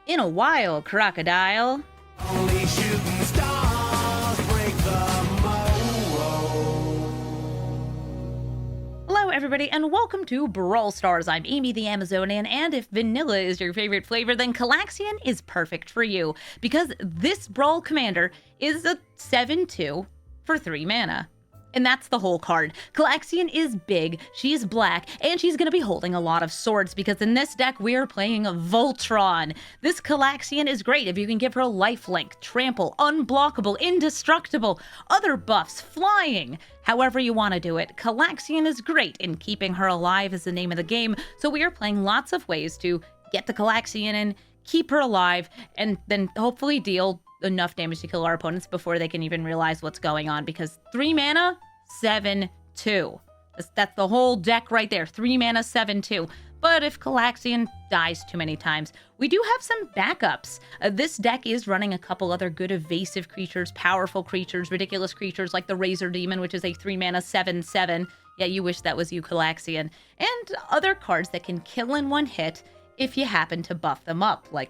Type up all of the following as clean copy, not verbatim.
in a while, Crocodile. Only shooting stars break the mold. Hello, everybody, and welcome to Brawl Stars. I'm Amy the Amazonian, and if vanilla is your favorite flavor, then Kalakscion is perfect for you, because this Brawl commander is a 7/2 for 3 mana. And that's the whole card. Kalakscion is big, she's black, and she's going to be holding a lot of swords because in this deck we are playing Voltron. This Kalakscion is great if you can give her lifelink, trample, unblockable, indestructible, other buffs, flying. However you want to do it, Kalakscion is great, and keeping her alive is the name of the game, so we are playing lots of ways to get the Kalakscion in, keep her alive, and then hopefully deal enough damage to kill our opponents before they can even realize what's going on, because 3 mana, 7/2. That's the whole deck right there. 3 mana, 7/2. But if Kalakscion dies too many times, we do have some backups. This deck is running a couple other good evasive creatures, powerful creatures, ridiculous creatures like the Razor Demon, which is a 3 mana, 7/7. Yeah, you wish that was you, Kalakscion. And other cards that can kill in one hit if you happen to buff them up, like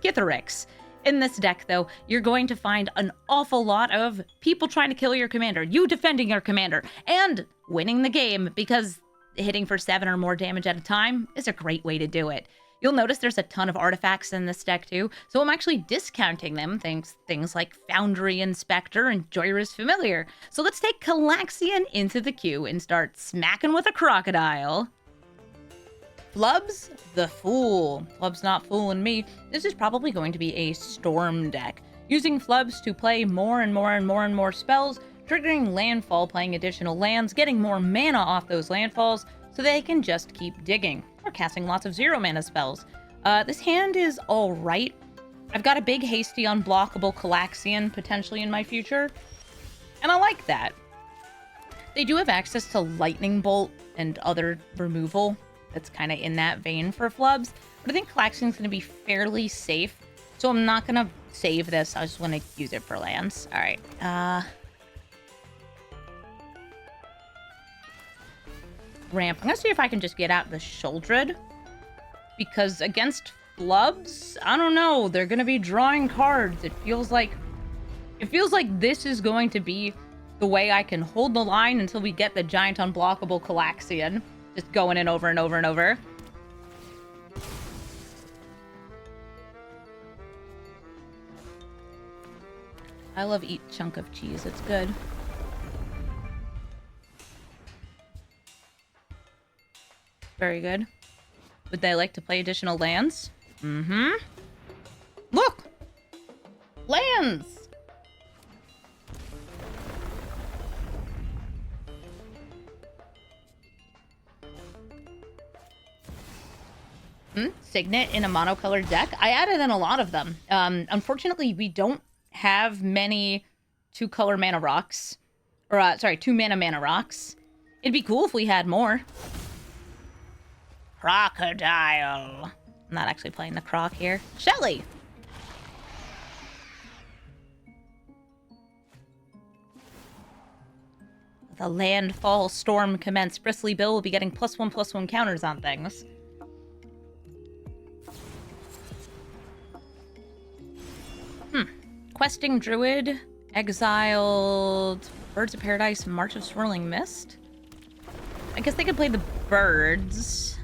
Skithiryx. In this deck, though, you're going to find an awful lot of people trying to kill your commander, you defending your commander, and winning the game, because hitting for 7 or more damage at a time is a great way to do it. You'll notice there's a ton of artifacts in this deck, too, so I'm actually discounting them, things like Foundry Inspector and Joyra's Familiar. So let's take Kalakscion into the queue and start smacking with a crocodile. Flubs the Fool. Flubs not fooling me. This is probably going to be a Storm deck, using Flubs to play more and more spells, triggering landfall, playing additional lands, getting more mana off those landfalls, so they can just keep digging, or casting lots of 0 mana spells. This hand is alright. I've got a big hasty unblockable Kalakscion potentially in my future, and I like that. They do have access to Lightning Bolt and other removal that's kind of in that vein for Flubs, but I think Kalakscion's going to be fairly safe, so I'm not going to save this. I just want to use it for lands. All right. Ramp. I'm going to see if I can just get out the Sheoldred, because against Flubs, I don't know, they're going to be drawing cards. It feels like this is going to be the way I can hold the line until we get the giant unblockable Kalakscion. Just going in over and over and over. I love eat chunk of cheese. It's good. Very good. Would they like to play additional lands? Mm-hmm. Look! Lands! Signet in a monocolored deck. I added in a lot of them. Unfortunately, we don't have many 2-color mana rocks. Or, 2 mana rocks. It'd be cool if we had more. Crocodile. I'm not actually playing the croc here. Shelly! The landfall storm commence. Bristly Bill will be getting +1/+1 counters on things. Questing Druid, exiled Birds of Paradise, March of Swirling Mist. I guess they could play the birds.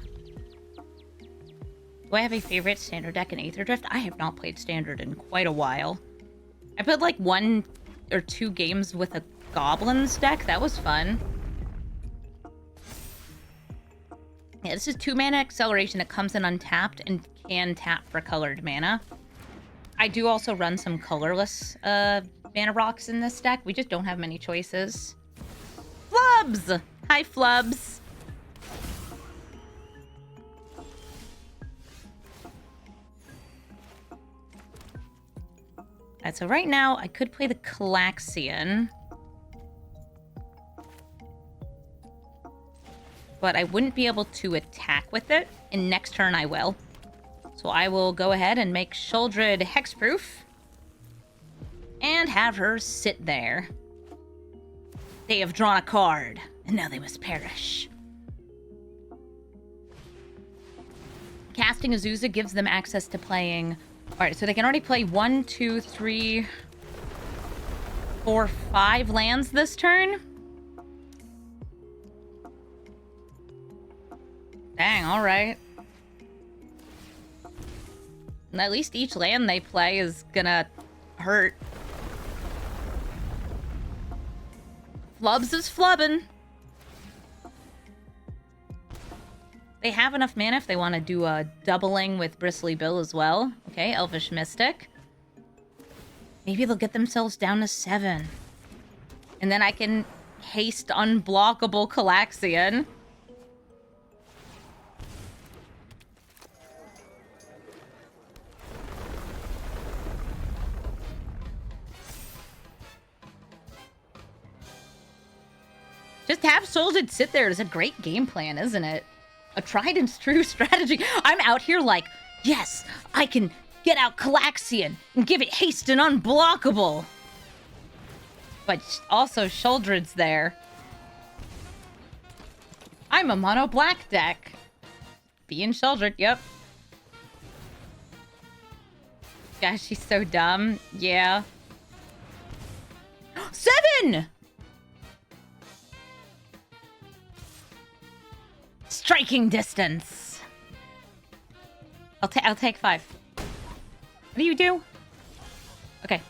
Do I have a favorite standard deck in Aether Drift? I have not played standard in quite a while. I played like 1 or 2 games with a goblins deck. That was fun. Yeah, this is 2 mana acceleration. It comes in untapped and can tap for colored mana. I do also run some colorless mana rocks in this deck. We just don't have many choices. Flubs! Hi, Flubs. Alright, so right now, I could play the Kalakscion, but I wouldn't be able to attack with it, and next turn I will. So I will go ahead and make Sheoldred hexproof and have her sit there. They have drawn a card, and now they must perish. Casting Azusa gives them access to playing Alright, so they can already play 1, 2, 3, 4, 5 lands this turn. Dang, alright. And at least each land they play is gonna hurt. Flubs is flubbing. They have enough mana if they want to do a doubling with Bristly Bill as well. Okay, Elvish Mystic. Maybe they'll get themselves down to 7. And then I can haste unblockable Kalakscion. Just have Solid sit there is a great game plan, isn't it? A tried and true strategy. I'm out here like, yes, I can get out Kalakscion and give it haste and unblockable. But also Sheoldred's there. I'm a mono black deck. Being Sheoldred, yep. Gosh, she's so dumb. Yeah. 7! Striking distance. I'll take 5. What do you do? Okay,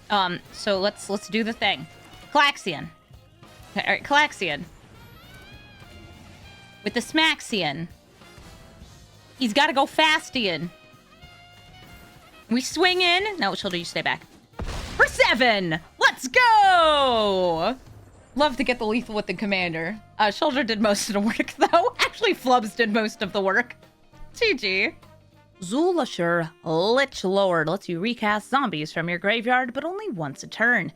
so let's do the thing. Kalakscion. Okay, alright, Kalakscion. With the Smaxion. He's gotta go Fastian. We swing in. No, Shoulder, you stay back. For 7! Let's go! Love to get the lethal with the commander. Shoulder did most of the work, though. Actually, Flubs did most of the work. GG. Zul Ashur, Lich Lord, lets you recast zombies from your graveyard, but only once a turn.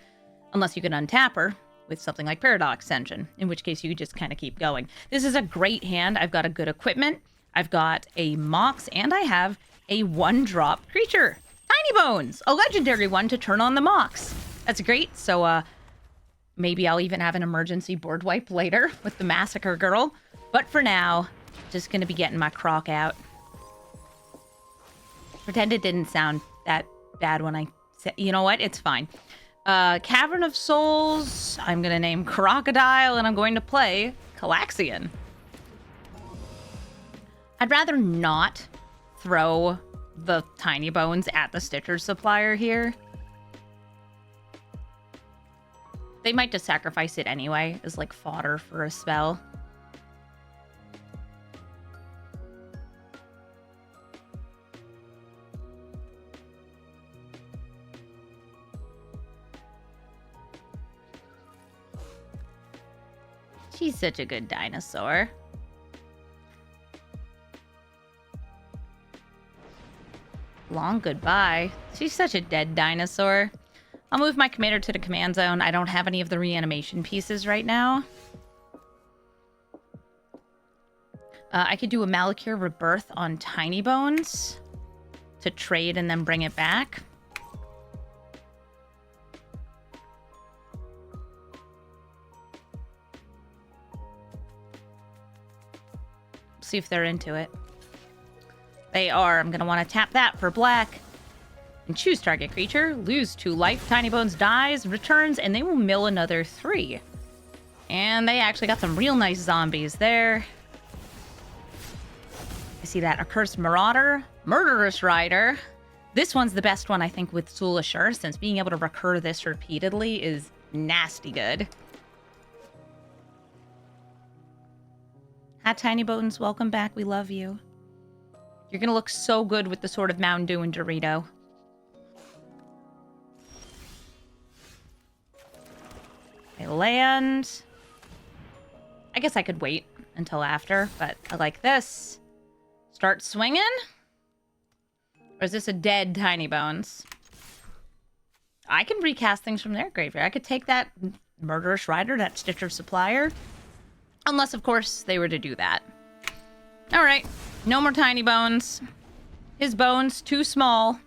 Unless you can untap her with something like Paradox Engine, in which case you just kind of keep going. This is a great hand. I've got a good equipment. I've got a Mox, and I have a 1-drop creature. Tiny Bones, a legendary one to turn on the Mox. That's great, so, maybe I'll even have an emergency board wipe later with the Massacre girl. But for now, just gonna be getting my Croc out. Pretend it didn't sound that bad when I said... You know what? It's fine. Cavern of Souls, I'm gonna name Crocodile, and I'm going to play Kalakscion. I'd rather not throw the Tiny Bones at the Stitcher Supplier here. They might just sacrifice it anyway as like fodder for a spell. She's such a good dinosaur. Long goodbye. She's such a dead dinosaur. I'll move my commander to the command zone. I don't have any of the reanimation pieces right now. I could do a Malakir Rebirth on Tiny Bones to trade and then bring it back. See if they're into it. They are. I'm going to want to tap that for black. And choose target creature, lose 2 life, Tiny Bones dies, returns, and they will mill another 3. And they actually got some real nice zombies there. I see that. Accursed Marauder, Murderous Rider. This one's the best one, I think, with Zul Ashur, since being able to recur this repeatedly is nasty good. Hi, Tiny Bones. Welcome back. We love you. You're going to look so good with the Sword of Mountain Dew and Dorito. I land. I guess I could wait until after, but I like this. Start swinging? Or is this a dead Tiny Bones? I can recast things from their graveyard. I could take that Murderous Rider, that Stitcher Supplier. Unless, of course, they were to do that. Alright. No more Tiny Bones. His bones, too small.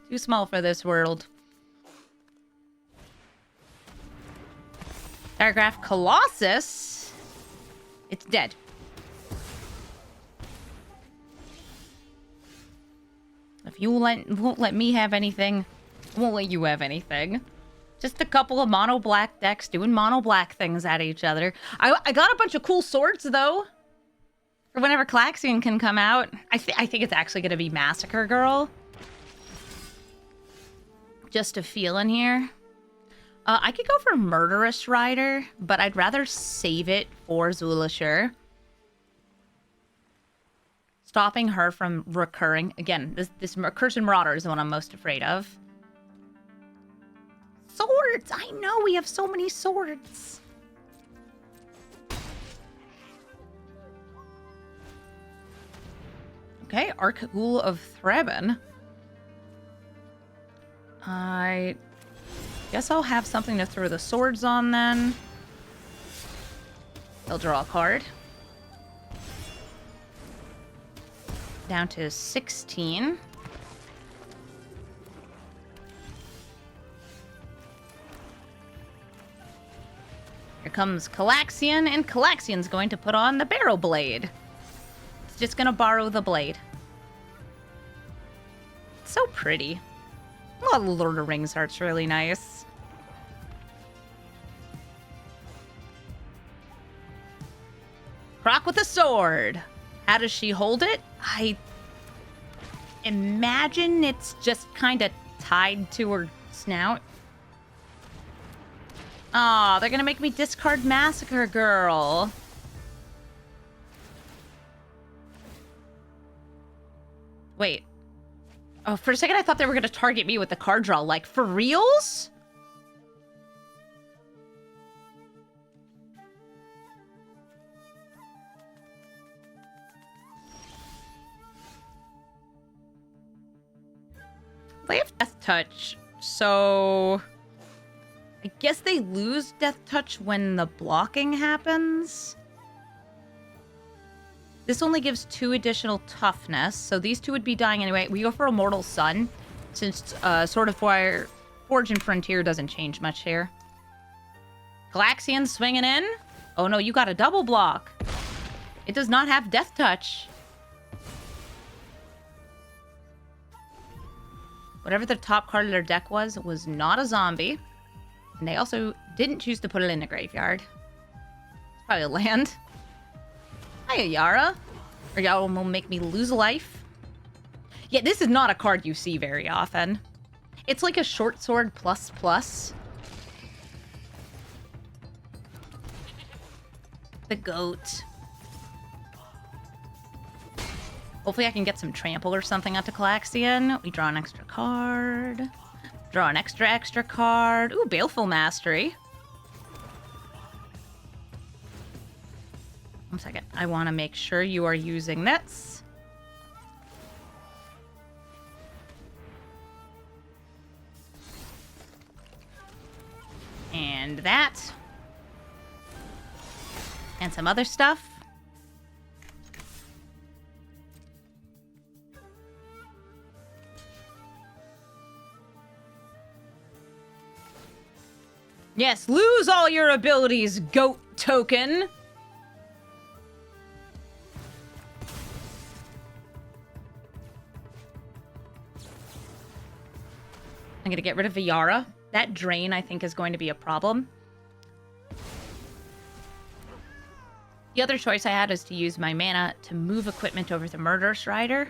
Too small for this world. Paragraph Colossus. It's dead. If you won't let me have anything, I won't let you have anything. Just a couple of mono black decks doing mono black things at each other. I got a bunch of cool swords though. For whenever Kalakscion can come out. I think it's actually gonna be Massacre Girl. Just a feeling here. I could go for Murderous Rider, but I'd rather save it for Zul Ashur. Stopping her from recurring. Again, this Cursed Marauder is the one I'm most afraid of. Swords! I know, we have so many swords. Okay, Archegul of Thraben. I guess I'll have something to throw the swords on then. They'll draw a card. Down to 16. Here comes Kalakscion, and Kalakscion's going to put on the Barrow Blade. It's just gonna borrow the blade. It's so pretty. Oh, Lord of the Rings art's really nice. Croc with a sword. How does she hold it? I imagine it's just kind of tied to her snout. Aw, they're gonna make me discard Massacre Girl. Wait. Oh, for a second I thought they were gonna target me with the card draw. Like, for reals? They have Death Touch, so I guess they lose Death Touch when the blocking happens. This only gives 2 additional toughness, so these 2 would be dying anyway. We go for Immortal Sun, since Sword of Fire, Forge and Frontier doesn't change much here. Kalakscion swinging in. Oh no, you got a double block. It does not have Death Touch. Whatever the top card of their deck was not a zombie. And they also didn't choose to put it in the graveyard. It's probably a land. Hiya, Yara. Or y'all will make me lose a life. Yeah, this is not a card you see very often. It's like a short sword ++. The goat. Hopefully I can get some trample or something onto Kalakscion. We draw an extra card. Draw an extra card. Ooh, Baleful Mastery. 1 second. I want to make sure you are using this. And that. And some other stuff. Yes, lose all your abilities, goat token. I'm gonna get rid of Yara. That drain, I think, is going to be a problem. The other choice I had is to use my mana to move equipment over to Murderous Rider.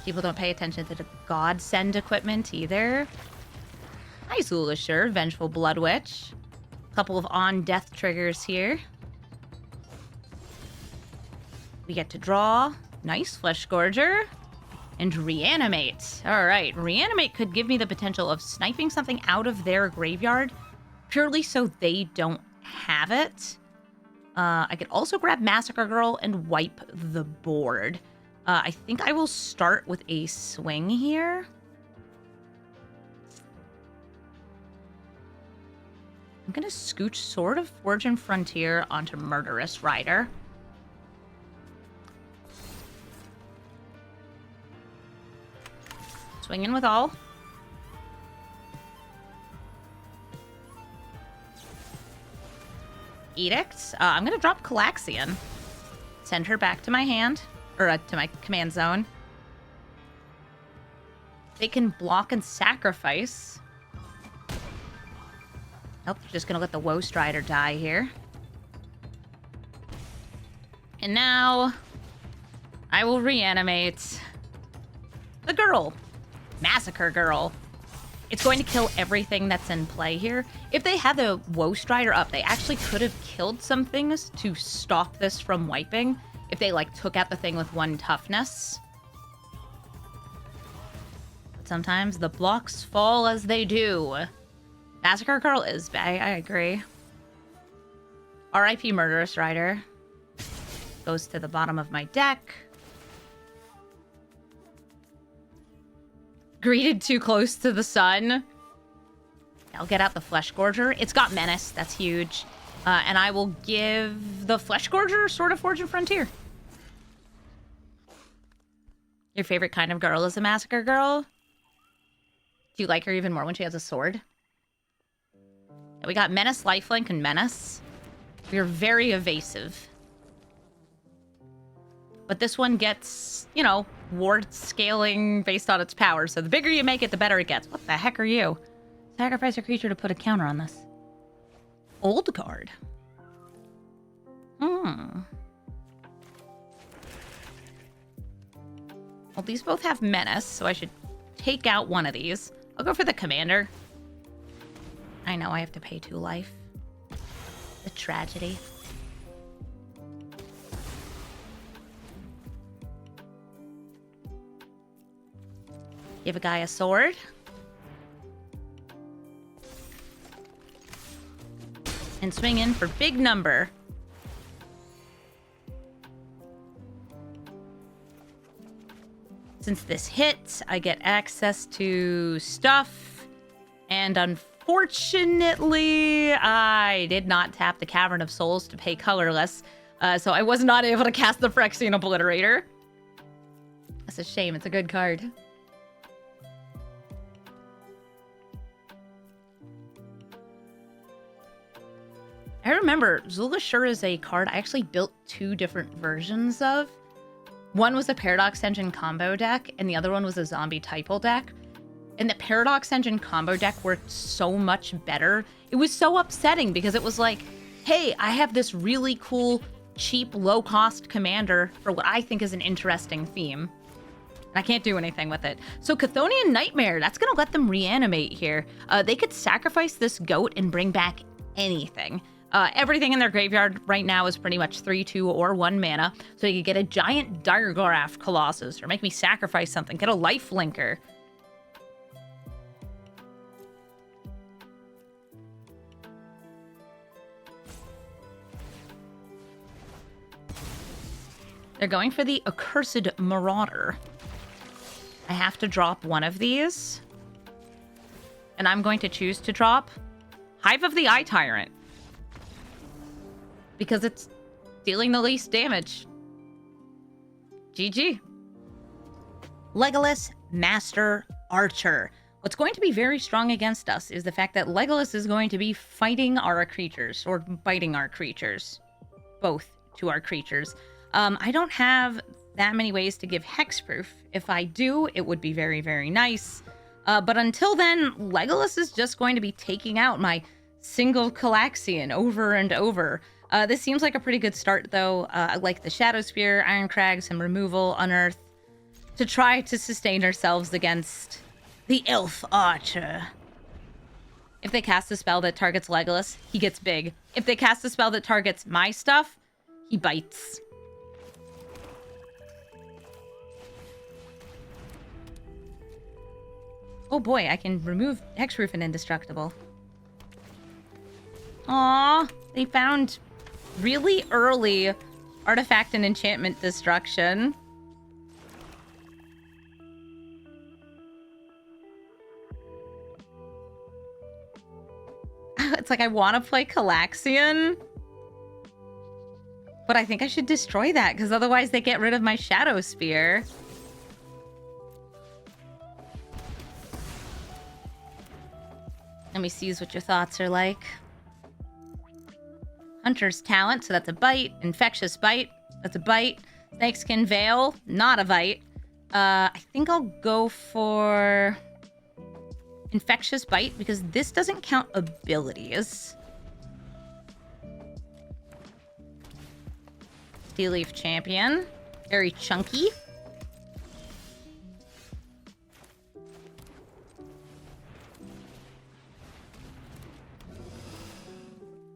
People don't pay attention to the Godsend equipment either. Hi, Zul Ashur, Vengeful Blood Witch. Couple of on-death triggers here. We get to draw. Nice, Flesh Gorger. And Reanimate. Alright, Reanimate could give me the potential of sniping something out of their graveyard, purely so they don't have it. I could also grab Massacre Girl and wipe the board. I think I will start with a swing here. I'm going to scooch Sword of Forge and Frontier onto Murderous Rider. Swing in with all. Edict. I'm going to drop Kalakscion. Send her back to my hand, or to my command zone. They can block and sacrifice. Nope, they're just going to let the Woe Strider die here. And now, I will reanimate the girl. Massacre girl. It's going to kill everything that's in play here. If they had the Woe Strider up, they actually could have killed some things to stop this from wiping. If they, like, took out the thing with 1 toughness. But sometimes the blocks fall as they do. Massacre girl is bad, I agree. R.I.P. Murderous Rider. Goes to the bottom of my deck. Greeted too close to the sun. I'll get out the Flesh Gorger. It's got Menace. That's huge. And I will give the Flesh Gorger Sword of Fortune Frontier. Your favorite kind of girl is a Massacre girl? Do you like her even more when she has a sword? Yeah, we got Menace, Lifelink, and Menace. We are very evasive. But this one gets, you know, ward scaling based on its power. So the bigger you make it, the better it gets. What the heck are you? Sacrifice a creature to put a counter on this. Old card. Well, these both have Menace, so I should take out one of these. I'll go for the Commander. I know I have to pay 2 life. The tragedy. Give a guy a sword. And swing in for big number. Since this hits, I get access to stuff. And unfortunately, I did not tap the Cavern of Souls to pay colorless. So I was not able to cast the Phyrexian Obliterator. That's a shame. It's a good card. I remember Zul Ashur is a card I actually built 2 different versions of. One was a Paradox Engine combo deck, and the other one was a Zombie Typal deck. And the Paradox Engine combo deck worked so much better. It was so upsetting because it was like, hey, I have this really cool, cheap, low-cost commander for what I think is an interesting theme. And I can't do anything with it. So Chthonian Nightmare, that's going to let them reanimate here. They could sacrifice this goat and bring back anything. Everything in their graveyard right now is pretty much 3, 2, or 1 mana. So you could get a giant Diregraph Colossus, or make me sacrifice something, get a Life Linker. They're going for the Accursed Marauder. I have to drop one of these. And I'm going to choose to drop Hive of the Eye Tyrant. Because it's dealing the least damage. GG. Legolas, Master Archer. What's going to be very strong against us is the fact that Legolas is going to be fighting our creatures, or biting our creatures. Both to our creatures. I don't have that many ways to give hexproof. If I do, it would be very, very nice. But until then, Legolas is just going to be taking out my single Kalakscion over and over. This seems like a pretty good start, though. I like the Shadow Spear, Iron Crag, some removal, Unearth, to try to sustain ourselves against the Elf Archer. If they cast a spell that targets Legolas, he gets big. If they cast a spell that targets my stuff, he bites. Oh boy, I can remove Hexproof and Indestructible. Aww, they found really early Artifact and Enchantment Destruction. It's like I want to play Kalakscion, but I think I should destroy that because otherwise they get rid of my Shadow Spear. Let me see what your thoughts are like. Hunter's Talent, so that's a bite. Infectious Bite, that's a bite. Snakeskin Veil, not a bite. I think I'll go for Infectious Bite because this doesn't count abilities. Steel Leaf Champion, very chunky.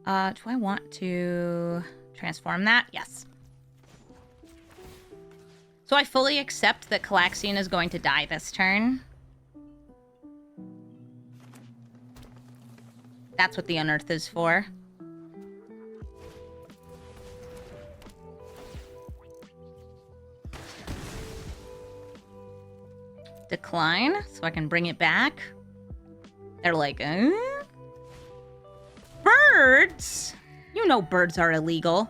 Do I want to transform that? Yes. So I fully accept that Kalakscion is going to die this turn. That's what the Unearth is for. Decline, so I can bring it back. They're like, birds? You know birds are illegal.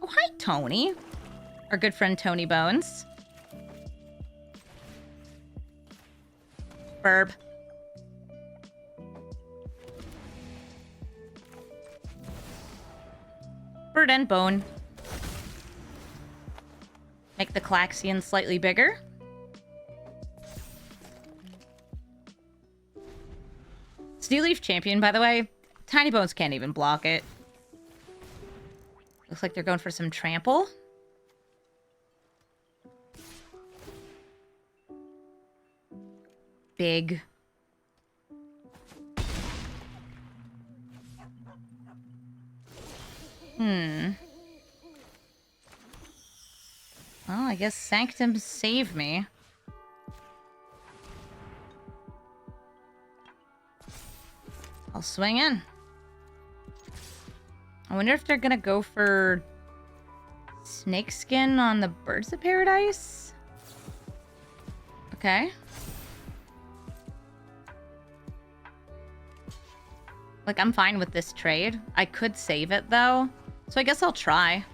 Oh, hi, Tony. Our good friend Tony Bones. Burb. Bird and bone. Make the Kalakscion slightly bigger. Steel Leaf Champion, by the way, Tiny Bones can't even block it. Looks like they're going for some trample. Big. Well, I guess Sanctum save me. I'll swing in. I wonder if they're gonna go for Snakeskin on the Birds of Paradise? Okay. Like, I'm fine with this trade. I could save it, though. So I guess I'll try.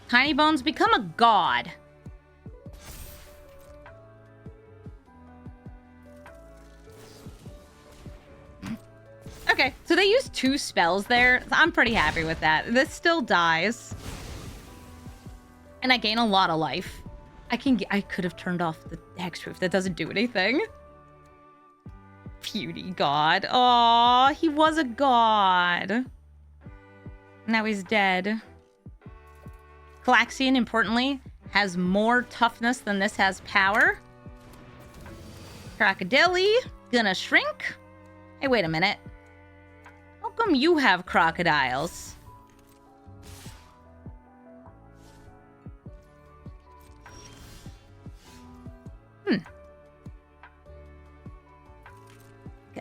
Tiny Bones, become a god. Okay, so they used 2 spells there. So I'm pretty happy with that. This still dies. And I gain a lot of life. I could have turned off the hexproof. That doesn't do anything. Beauty god. Aw, he was a god. Now he's dead. Kalakscion, importantly, has more toughness than this has power. Crocodile, gonna shrink. Hey, wait a minute. How come you have crocodiles?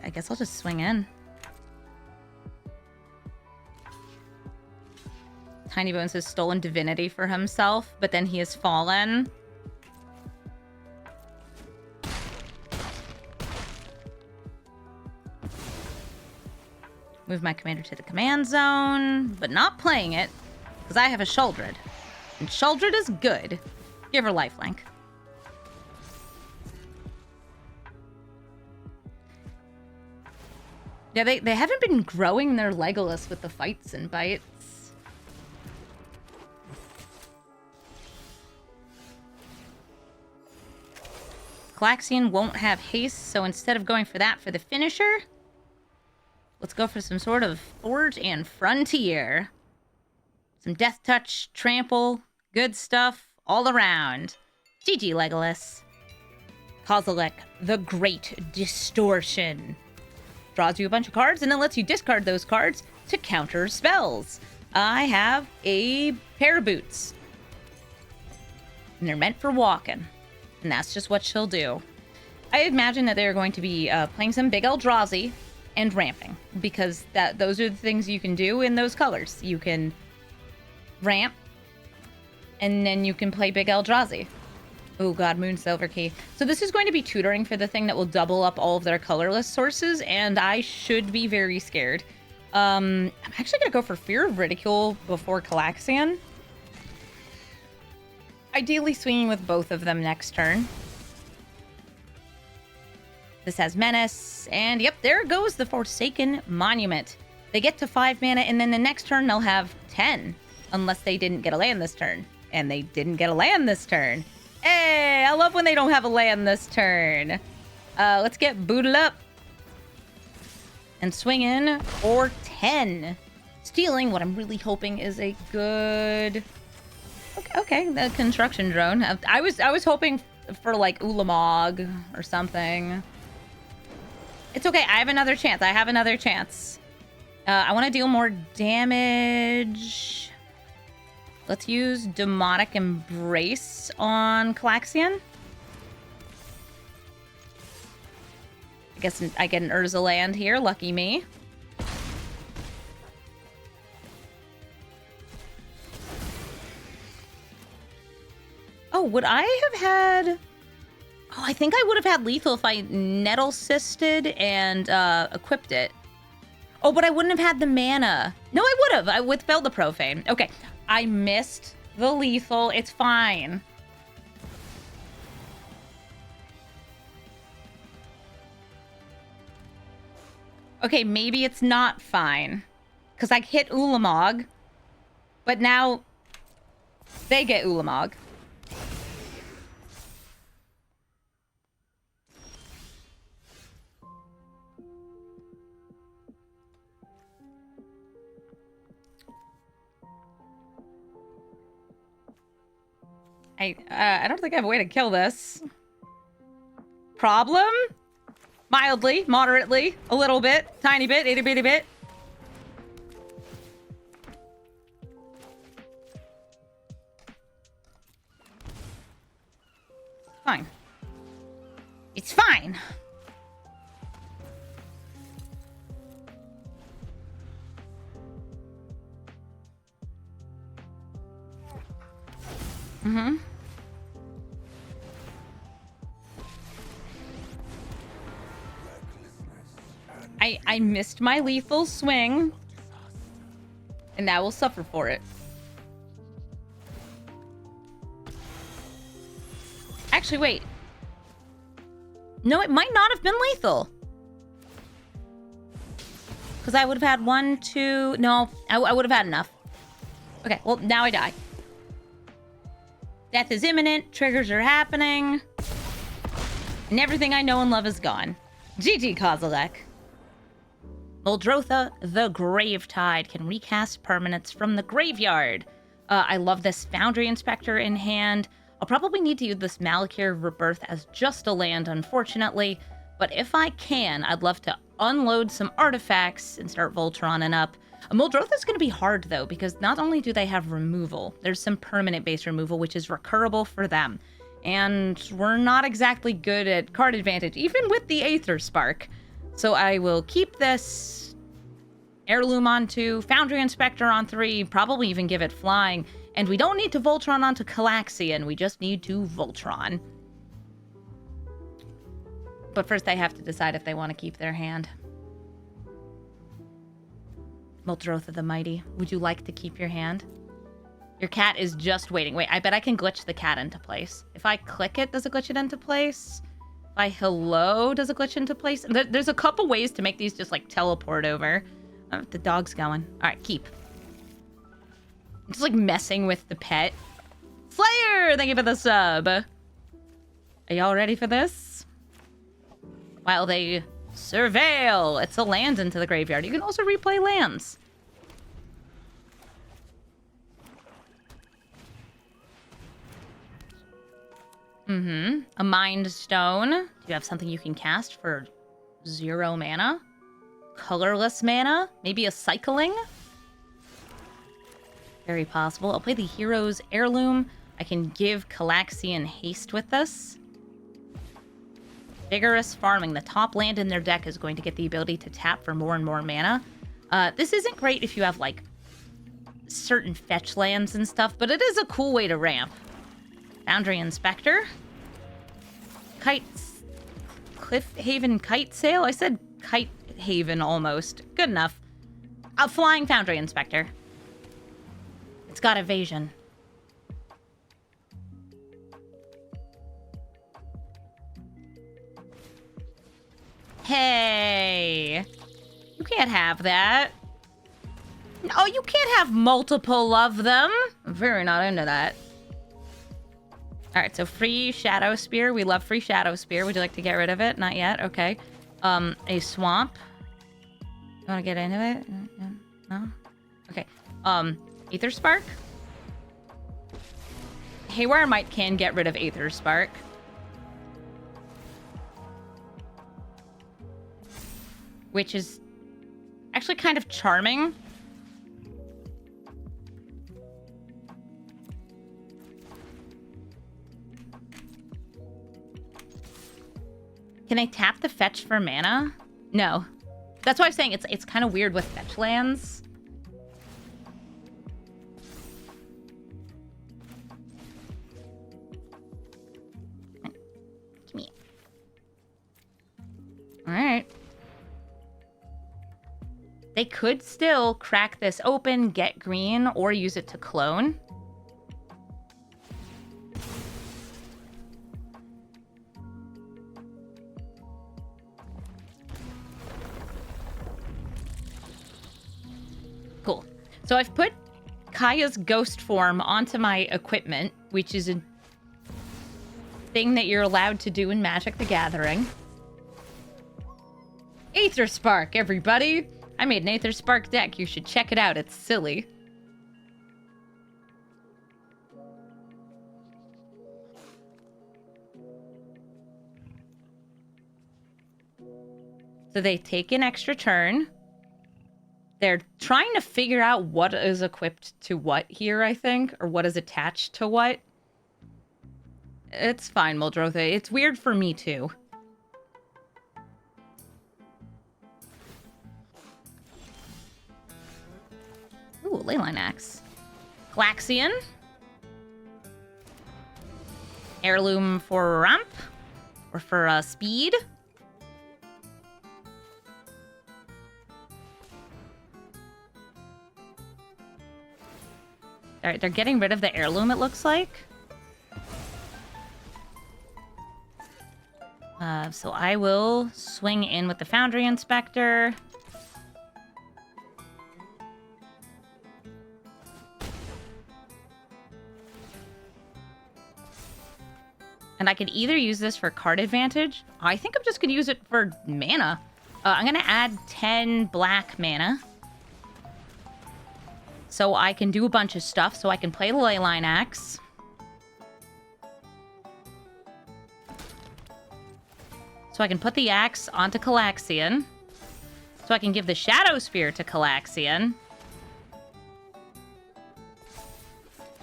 I guess I'll just swing in. Tiny Bones has stolen divinity for himself, but then he has fallen. Move my commander to the command zone, but not playing it, because I have a Sheoldred. And Sheoldred is good. Give her lifelink. Yeah, they haven't been growing their Legolas with the fights and bites. Kalakscion won't have haste, so instead of going for that for the finisher, let's go for some sort of Forge and Frontier. Some Death Touch, Trample, good stuff all around. GG, Legolas. Kozilek, the Great Distortion. Draws you a bunch of cards, and then lets you discard those cards to counter spells. I have a pair of boots. And they're meant for walking. And that's just what she'll do. I imagine that they're going to be playing some Big Eldrazi and ramping. Because those are the things you can do in those colors. You can ramp, and then you can play Big Eldrazi. Oh god, Moon Silver Key. So this is going to be tutoring for the thing that will double up all of their colorless sources, and I should be very scared. I'm actually going to go for Fear of Ridicule before Kalakscion. Ideally swinging with both of them next turn. This has Menace. And yep, there goes the Forsaken Monument. They get to 5 mana, and then the next turn they'll have 10. Unless they didn't get a land this turn. And they didn't get a land this turn. Hey, I love when they don't have a land this turn. Let's get booted up. And swing in for 10. Stealing what I'm really hoping is a good... Okay, the construction drone. I was hoping for like Ulamog or something. It's okay. I have another chance. I want to deal more damage. Let's use Demonic Embrace on Kalakscion. I guess I get an Urza land here. Lucky me. Oh, would I have had... Oh, I think I would have had lethal if I Nettle Sisted and equipped it. Oh, but I wouldn't have had the mana. No, I would have. I withheld the Profane. Okay, I missed the lethal. It's fine. Okay, maybe it's not fine. Because I hit Ulamog. But now they get Ulamog. I don't think I have a way to kill this. Problem? Mildly, moderately, a little bit, tiny bit, itty bitty bit. Fine. It's fine. Mm-hmm. I missed my lethal swing. And now we'll suffer for it. Actually, wait. No, it might not have been lethal. Because I would have had 1, 2... No, I would have had enough. Okay, well, now I die. Death is imminent. Triggers are happening. And everything I know and love is gone. GG, Kozilek. Muldrotha, the Gravetide, can recast permanents from the graveyard. I love this Foundry Inspector in hand. I'll probably need to use this Malakir Rebirth as just a land, unfortunately. But if I can, I'd love to unload some artifacts and start Voltroning up. Muldrotha is going to be hard, though, because not only do they have removal, there's some permanent base removal, which is recurable for them. And we're not exactly good at card advantage, even with the Aether Spark. So I will keep this Heirloom on 2, Foundry Inspector on 3, probably even give it flying. And we don't need to Voltron onto Kalakscion, we just need to Voltron. But first they have to decide if they want to keep their hand. Muldrotha the Mighty, would you like to keep your hand? Your cat is just waiting. Wait, I bet I can glitch the cat into place. If I click it, does it glitch it into place? If I hello, does it glitch into place? There's a couple ways to make these just like teleport over. The dog's going. All right, keep. I'm just like messing with the pet. Slayer, thank you for the sub. Are y'all ready for this? While they surveil, it's a land into the graveyard. You can also replay lands. A Mind Stone. Do you have something you can cast for 0 mana? Colorless mana? Maybe a Cycling? Very possible. I'll play the Hero's Heirloom. I can give Kalakscion haste with this. Vigorous Farming. The top land in their deck is going to get the ability to tap for more and more mana. This isn't great if you have, like, certain fetch lands and stuff, but it is a cool way to ramp. Foundry Inspector. Cliff Haven Kite Sail? I said Kite Haven almost. Good enough. A Flying Foundry Inspector. It's got evasion. Hey, you can't have that. No, you can't have multiple of them. I'm very not into that. All right, so free Shadow Spear. We love free Shadow Spear. Would you like to get rid of it? Not yet. Okay. A swamp. You want to get into it? No? Okay. Aether Spark. Haywire Might can get rid of Aether Spark. Which is actually kind of charming. Can I tap the fetch for mana? No. That's why I'm saying it's kind of weird with fetch lands. Give me. All right. They could still crack this open, get green, or use it to clone. Cool. So I've put Kaya's ghost form onto my equipment, which is a thing that you're allowed to do in Magic the Gathering. Aether Spark, everybody! I made an Aether Spark deck. You should check it out. It's silly. So they take an extra turn. They're trying to figure out what is equipped to what here, I think, or what is attached to what. It's fine, Muldrotha. It's weird for me, too. Ooh, Leyline Axe. Kalakscion. Heirloom for ramp. Or for speed. Alright, they're getting rid of the heirloom, it looks like. So I will swing in with the Foundry Inspector. And I could either use this for card advantage. I think I'm just going to use it for mana. I'm going to add 10 black mana. So I can do a bunch of stuff. So I can play the Leyline Axe. So I can put the axe onto Kalakscion. So I can give the Shadow Spear to Kalakscion.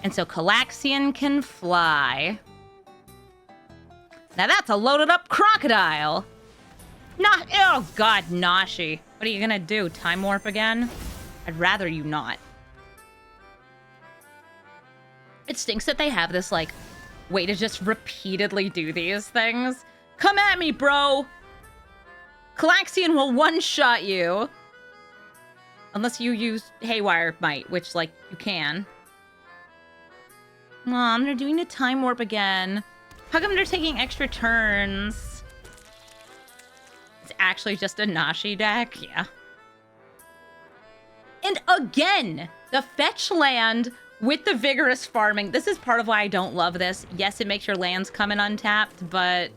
And so Kalakscion can fly. Now that's a loaded up crocodile. Oh god, Nashi. What are you gonna do? Time warp again? I'd rather you not. It stinks that they have this, like, way to just repeatedly do these things. Come at me, bro! Kalakscion will one-shot you. Unless you use Haywire Might, which, like, you can. Mom, they're doing a time warp again. How come they're taking extra turns? It's actually just a Nashi deck? Yeah. And again, the fetch land with the vigorous farming. This is part of why I don't love this. Yes, it makes your lands come in untapped, but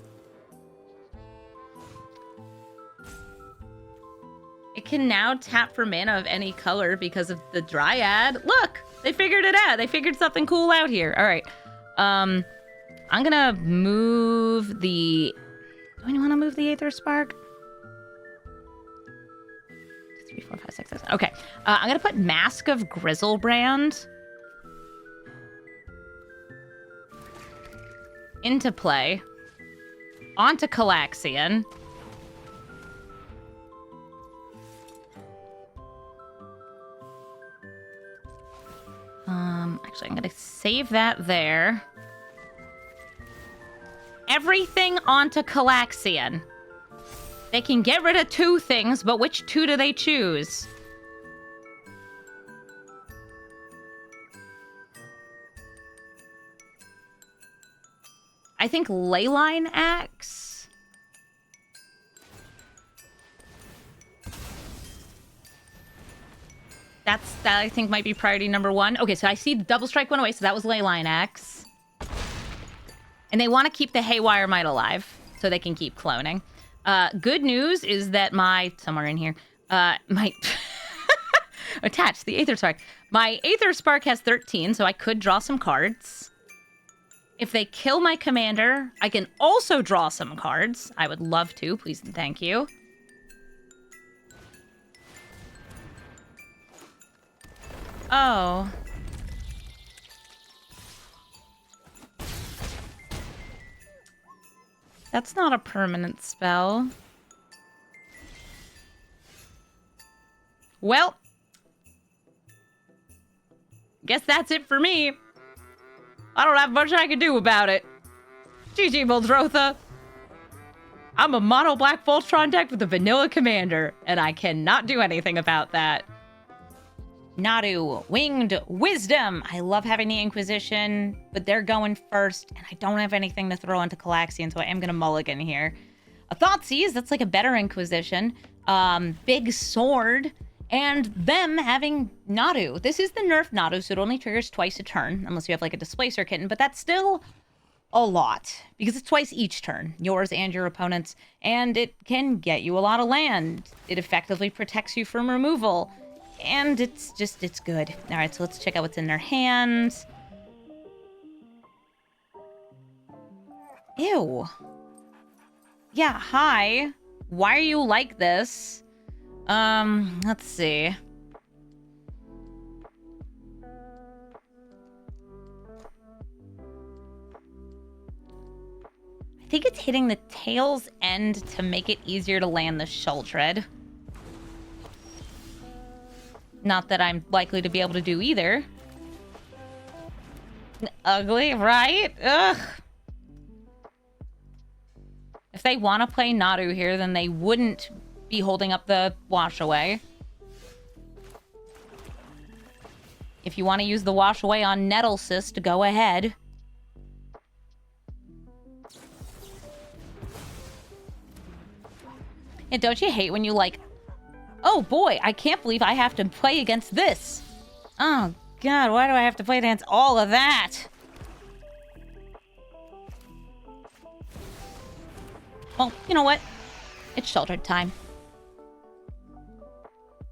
it can now tap for mana of any color because of the Dryad. Look, they figured it out. They figured something cool out here. All right. I'm gonna move the... Do I want to move the Aether Spark? 2, 3, 4, 5, 6, 7. Okay. I'm gonna put Mask of Grizzlebrand into play. Onto Kalakscion. Actually, I'm gonna save that there. Everything onto Kalakscion. They can get rid of 2 things, but which 2 do they choose? I think Leyline Axe. That I think might be priority number 1. Okay, so I see the double strike went away, so that was Leyline X. And they want to keep the Haywire Might alive, so they can keep cloning. Good news is that somewhere in here, my attached, the Aether Spark. My Aether Spark has 13, so I could draw some cards. If they kill my commander, I can also draw some cards. I would love to, please and thank you. Oh. That's not a permanent spell. Well, guess that's it for me. I don't have much I can do about it. GG, Muldrotha. I'm a mono black Voltron deck with a vanilla commander, and I cannot do anything about that. Nadu, Winged Wisdom. I love having the Inquisition, but they're going first, and I don't have anything to throw into Kalakscion, so I am going to mulligan here. A Thoughtseize, that's like a better Inquisition. Big Sword, and them having Nadu. This is the nerf Nadu, so it only triggers twice a turn, unless you have like a Displacer Kitten, but that's still a lot, because it's twice each turn, yours and your opponent's, and it can get you a lot of land. It effectively protects you from removal. And it's good. All right, so let's check out what's in their hands. Ew. Yeah, hi. Why are you like this? Let's see. I think it's hitting the tail's end to make it easier to land the Sheoldred. Not that I'm likely to be able to do either. Ugly, right? Ugh. If they want to play Nadu here, then they wouldn't be holding up the Wash Away. If you want to use the Wash Away on Nettlecyst, go ahead. And don't you hate when you like... Oh boy, I can't believe I have to play against this. Oh god, why do I have to play against all of that? Well, you know what? It's Sheoldred time.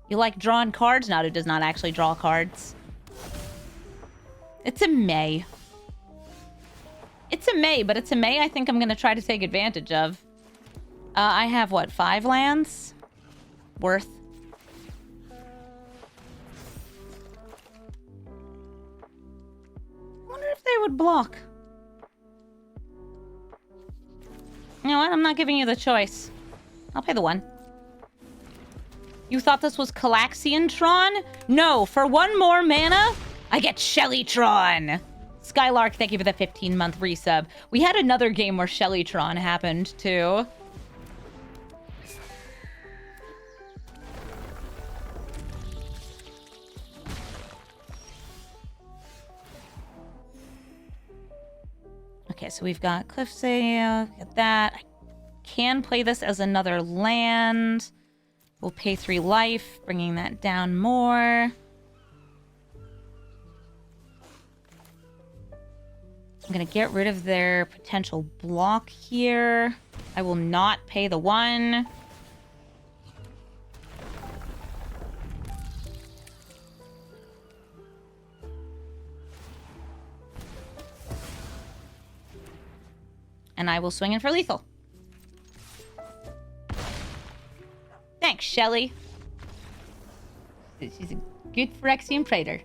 You like drawing cards? Nadu does not actually draw cards. It's a May. It's a May, but it's a May I think I'm going to try to take advantage of. I have, what, 5 lands? Worth. Wonder if they would block. You know what? I'm not giving you the choice. I'll pay the 1. You thought this was Kalakscion-tron? No, for 1 more mana, I get Shellytron. Skylark, thank you for the 15-month resub. We had another game where Shellytron happened, too. Okay, so we've got Cliffsale, get that. I can play this as another land. We'll pay 3 life, bringing that down more. I'm gonna get rid of their potential block here. I will not pay the 1. And I will swing in for lethal. Thanks, Shelly. She's a good Phyrexian Praetor.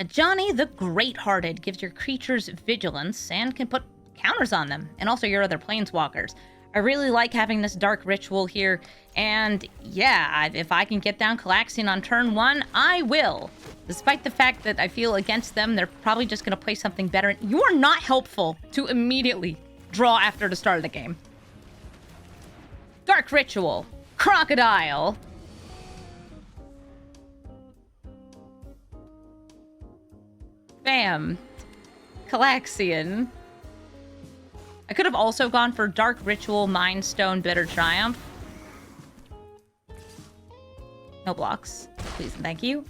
Ajani the Great-Hearted gives your creatures vigilance and can put counters on them, and also your other planeswalkers. I really like having this Dark Ritual here, and yeah, if I can get down Kalakscion on turn 1, I will. Despite the fact that I feel against them, they're probably just going to play something better. You are not helpful to immediately draw after the start of the game. Dark Ritual. Crocodile. Bam. Kalakscion. I could have also gone for Dark Ritual, Mind Stone, Bitter Triumph. No blocks. Please and thank you.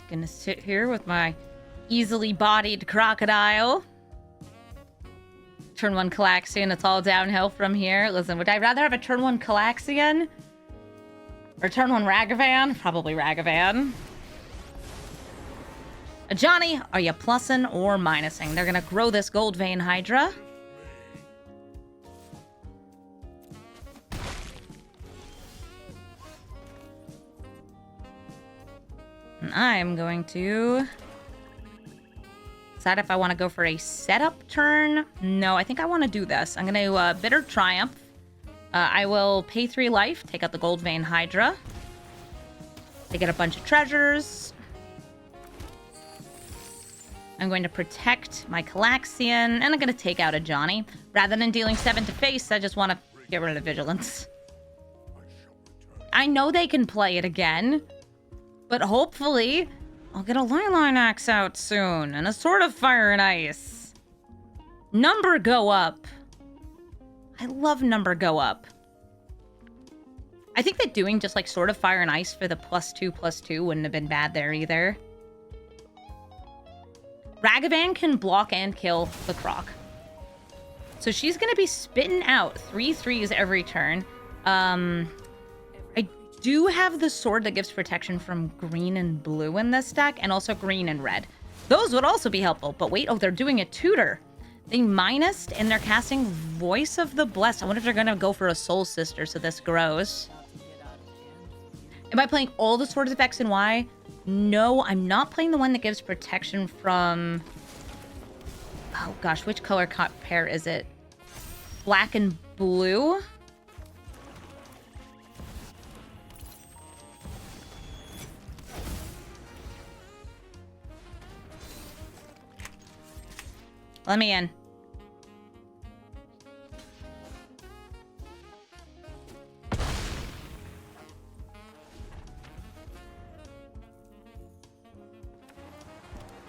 Just gonna sit here with my easily bodied crocodile. Turn 1 Kalakscion, it's all downhill from here. Listen, would I rather have a turn 1 Kalakscion? Or turn 1 Ragavan? Probably Ragavan. Ajani, are you plussing or minusing? They're gonna grow this Gold Vein Hydra. And I'm going to decide if I want to go for a setup turn. No, I think I want to do this. I'm going to Bitter Triumph. I will pay 3 life, take out the Gold Vein Hydra. They get a bunch of treasures. I'm going to protect my Kalakscion, and I'm going to take out Ajani. Rather than dealing 7 to face, I just want to get rid of the Vigilance. I know they can play it again, but hopefully I'll get a Lion Axe out soon, and a Sword of Fire and Ice. Number go up. I love number go up. I think that doing just like Sword of Fire and Ice for the +2/+2 wouldn't have been bad there either. Ragavan can block and kill the Croc. So she's going to be spitting out 3 3s every turn. I do have the sword that gives protection from green and blue in this deck, and also green and red. Those would also be helpful. But wait, oh, they're doing a tutor. They minused, and they're casting Voice of the Blessed. I wonder if they're going to go for a Soul Sister so this grows. Am I playing all the swords of X and Y? No, I'm not playing the one that gives protection from... Oh gosh, which color pair is it? Black and blue? Let me in.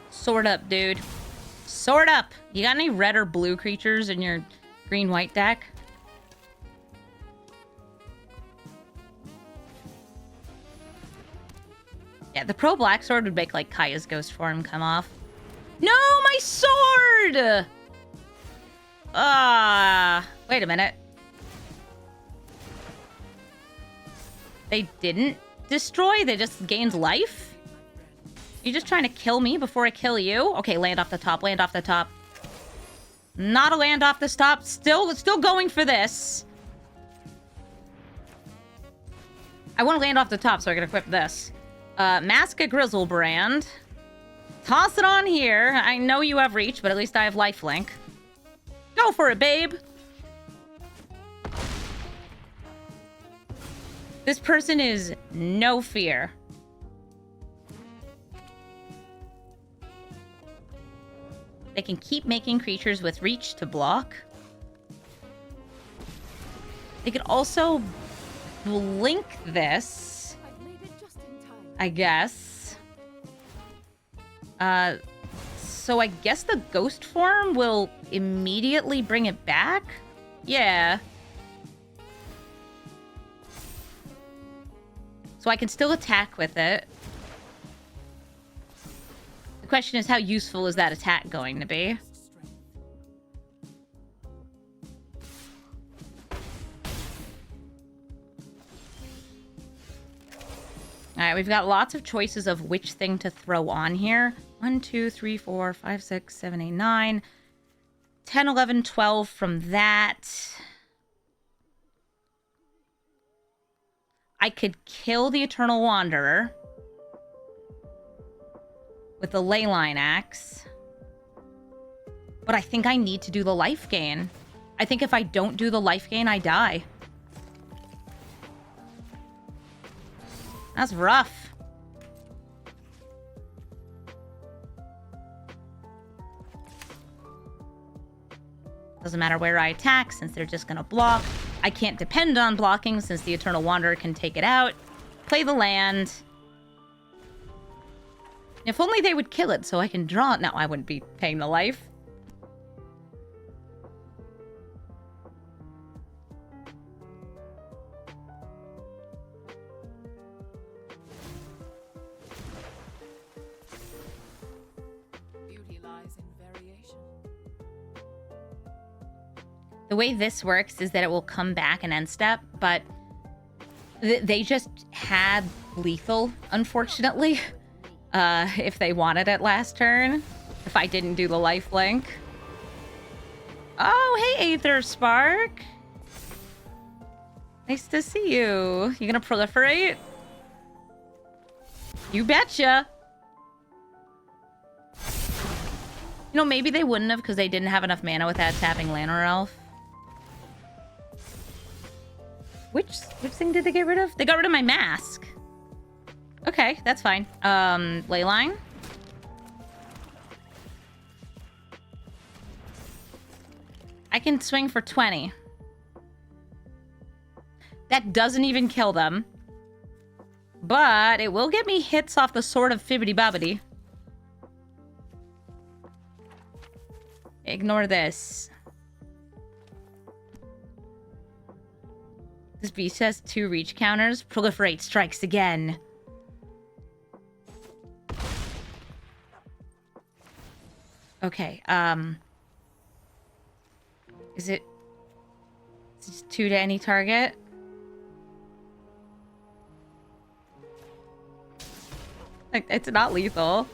Sword up, dude. Sword up! You got any red or blue creatures in your green-white deck? Yeah, the pro-black sword would make, like, Kaya's ghost form come off. No, my sword! Wait a minute. They didn't destroy? They just gained life? You just trying to kill me before I kill you? Okay, land off the top, land off the top. Not a land off the top. Still going for this. I want to land off the top, so I can equip this. Massacre Grizzlebrand. Toss it on here. I know you have reach, but at least I have lifelink. Go for it, babe. This person is no fear. They can keep making creatures with reach to block. They could also blink this, I guess. So I guess the ghost form will immediately bring it back? Yeah. So I can still attack with it. The question is, how useful is that attack going to be? Alright, we've got lots of choices of which thing to throw on here. 1, 2, 3, 4, 5, 6, 7, 8, 9. 10, 11, 12 from that. I could kill the Eternal Wanderer with the Leyline Axe. But I think I need to do the life gain. I think if I don't do the life gain, I die. That's rough. Doesn't matter where I attack, since they're just gonna block. I can't depend on blocking, since the Eternal Wanderer can take it out. Play the land. If only they would kill it so I can draw it. No, I wouldn't be paying the life. The way this works is that it will come back and end step, but they just had lethal, unfortunately, if they wanted it last turn, if I didn't do the life link. Oh, hey, Aether Spark. Nice to see you. You gonna proliferate? You betcha. You know, maybe they wouldn't have because they didn't have enough mana without tapping Llanowar Elf. Which thing did they get rid of? They got rid of my mask. Okay, that's fine. Leyline. I can swing for 20. That doesn't even kill them. But it will get me hits off the Sword of Fibbity Bobbity. Ignore this. This beast has 2 reach counters. Proliferate strikes again. Okay, is it just 2 to any target? Like, it's not lethal.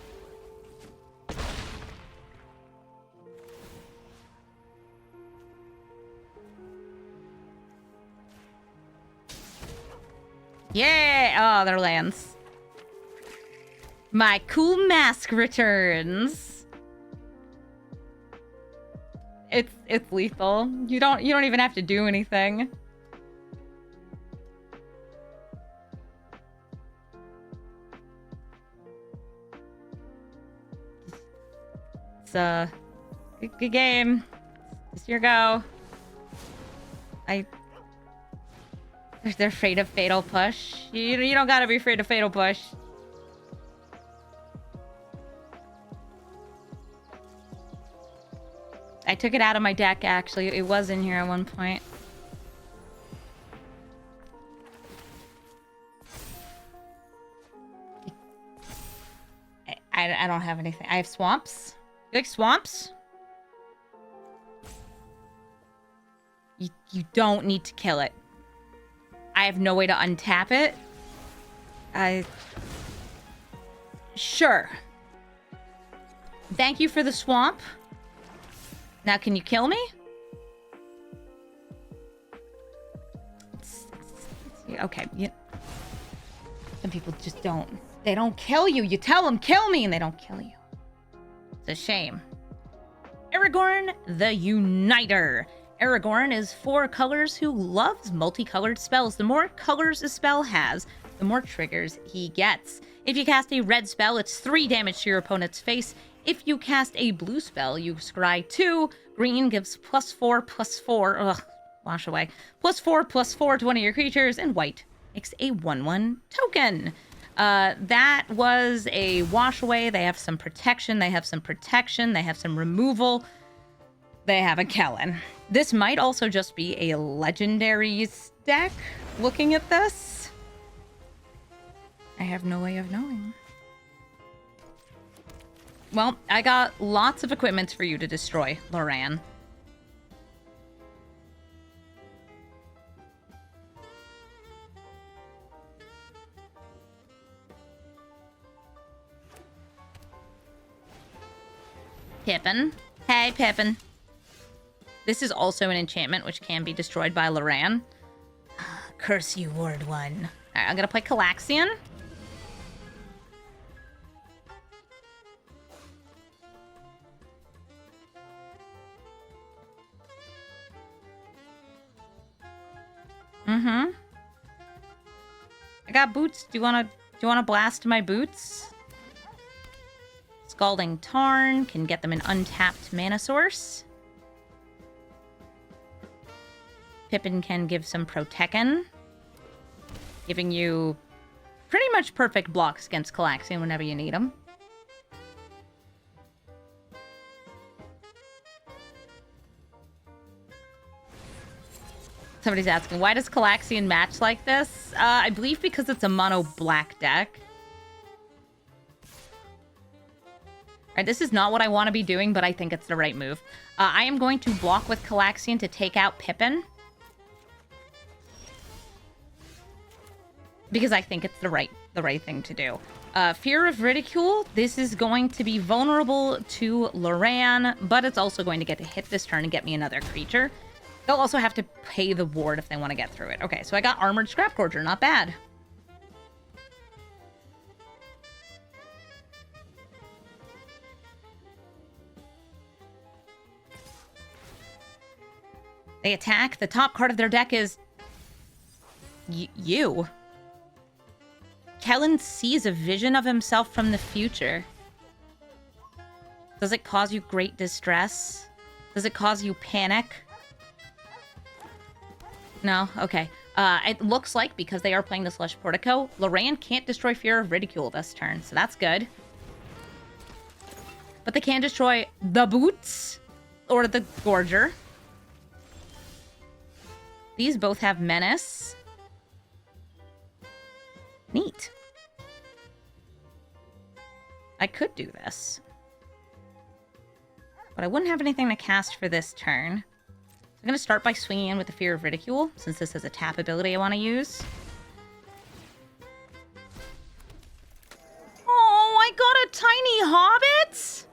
Yeah! Oh, their lands. My cool mask returns. It's lethal. You don't even have to do anything. It's a good game. It's your go. They're afraid of Fatal Push. You don't gotta be afraid of Fatal Push. I took it out of my deck, actually. It was in here at one point. I don't have anything. I have swamps. You like swamps? You don't need to kill it. I have no way to untap it. Sure. Thank you for the swamp. Now, can you kill me? Okay. Some people just don't. They don't kill you. You tell them, kill me, and they don't kill you. It's a shame. Aragorn the Uniter. Aragorn is 4 colors who loves multicolored spells. The more colors a spell has, the more triggers he gets. If you cast a red spell, it's 3 damage to your opponent's face. If you cast a blue spell, you scry 2. Green gives +4/+4. Ugh, wash away. +4/+4 to one of your creatures. And white makes a 1/1 token. That was a wash away. They have some protection. They have some protection. They have some removal. They have a Kellen. This might also just be a legendaries deck, looking at this. I have no way of knowing. Well, I got lots of equipment for you to destroy, Loran. Pippin. Hey, Pippin. This is also an enchantment which can be destroyed by Loran. Curse you, Ward 1. Alright, I'm gonna play Kalakscion. Mm-hmm. I got boots. Do you wanna blast my boots? Scalding Tarn can get them an untapped mana source. Pippin can give some Protection, giving you pretty much perfect blocks against Kalakscion whenever you need them. Somebody's asking, why does Kalakscion match like this? I believe because it's a mono black deck. Alright, this is not what I want to be doing, but I think it's the right move. I am going to block with Kalakscion to take out Pippin. Because I think it's the right thing to do. Fear of Ridicule. This is going to be vulnerable to Loran, but it's also going to get to hit this turn and get me another creature. They'll also have to pay the ward if they want to get through it. Okay, so I got Armored Scrapgorger. Not bad. They attack. The top card of their deck is... you. Kellen sees a vision of himself from the future. Does it cause you great distress? Does it cause you panic? No? Okay. It looks like, because they are playing the Slush Portico, Loran can't destroy Fear of Ridicule this turn, so that's good. But they can destroy the Boots or the Gorger. These both have Menace. Neat. I could do this. But I wouldn't have anything to cast for this turn. So I'm going to start by swinging in with the Fear of Ridicule, since this is a tap ability I want to use. Oh, I got a tiny hobbit!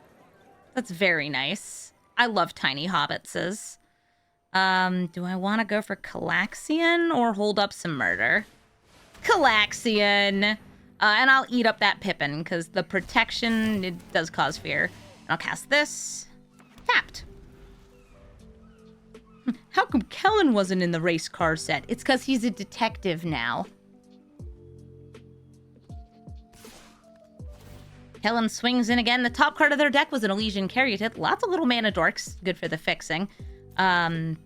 That's very nice. I love tiny hobbitses. Do I want to go for Kalakscion or hold up some murder? Kalakscion! And I'll eat up that Pippin, because the protection, it does cause fear. And I'll cast this. Tapped. How come Kellen wasn't in the race car set? It's because he's a detective now. Kellen swings in again. The top card of their deck was an Elysian Caryatid. Lots of little mana dorks. Good for the fixing. Okay.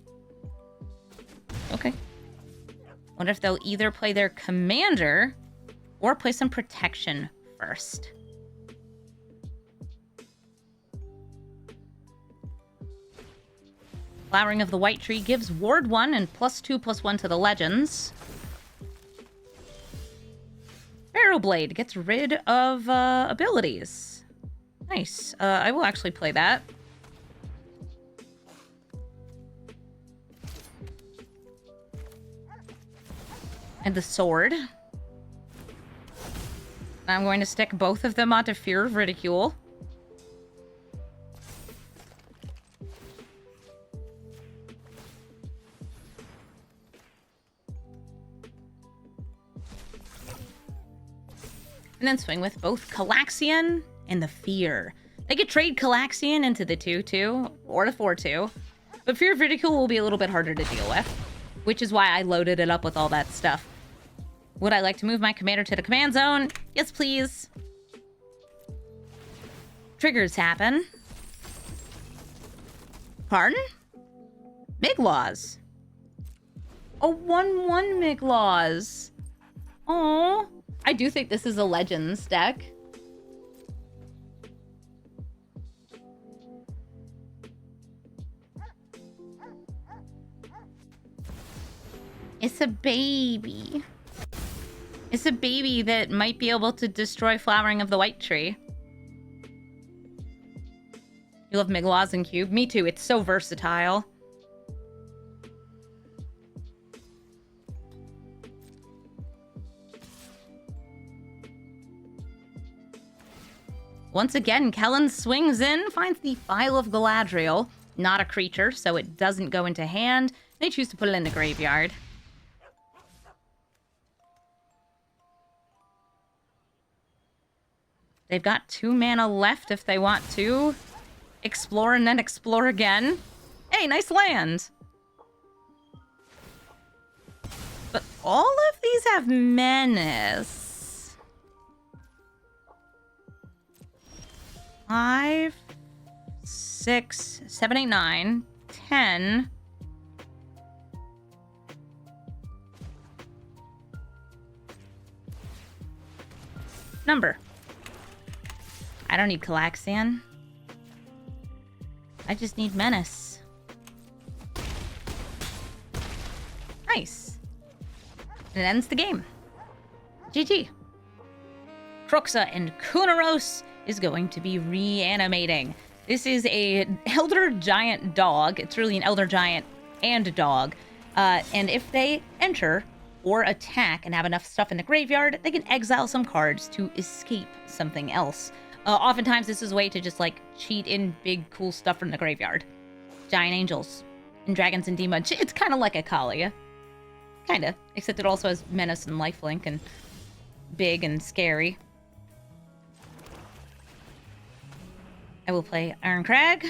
Wonder if they'll either play their commander or play some protection first. Flowering of the White Tree gives ward 1 and +2/+1 to the legends. Barrel Blade gets rid of abilities. Nice. I will actually play that. And the sword. I'm going to stick both of them onto Fear of Ridicule. And then swing with both Kalakscion and the Fear. They could trade Kalakscion into the 2/2 or the 4/2. But Fear of Ridicule will be a little bit harder to deal with, which is why I loaded it up with all that stuff. Would I like to move my commander to the command zone? Yes, please. Triggers happen. Pardon? Miglaws. A 1/1 Miglaws. Aww. I do think this is a Legends deck. It's a baby. It's a baby that might be able to destroy Flowering of the White Tree. You love Miglaws and Cube? Me too, it's so versatile. Once again, Kellen swings in, finds the Phial of Galadriel. Not a creature, so it doesn't go into hand. They choose to put it in the graveyard. They've got 2 mana left if they want to explore and then explore again. Hey, nice land! But all of these have Menace. 5, 6, 7, 8, 9, 10. Number. I don't need Kalakscion. I just need Menace. Nice. And it ends the game. GG. Kroxa and Kunoros is going to be reanimating. This is a elder giant dog. It's really an elder giant and a dog. And if they enter or attack and have enough stuff in the graveyard, they can exile some cards to escape something else. Oftentimes, this is a way to just, like, cheat in big, cool stuff from the graveyard. Giant angels and dragons and demons. It's kind of like a Kalia. Kind of. Except it also has menace and lifelink and big and scary. I will play Iron Crag.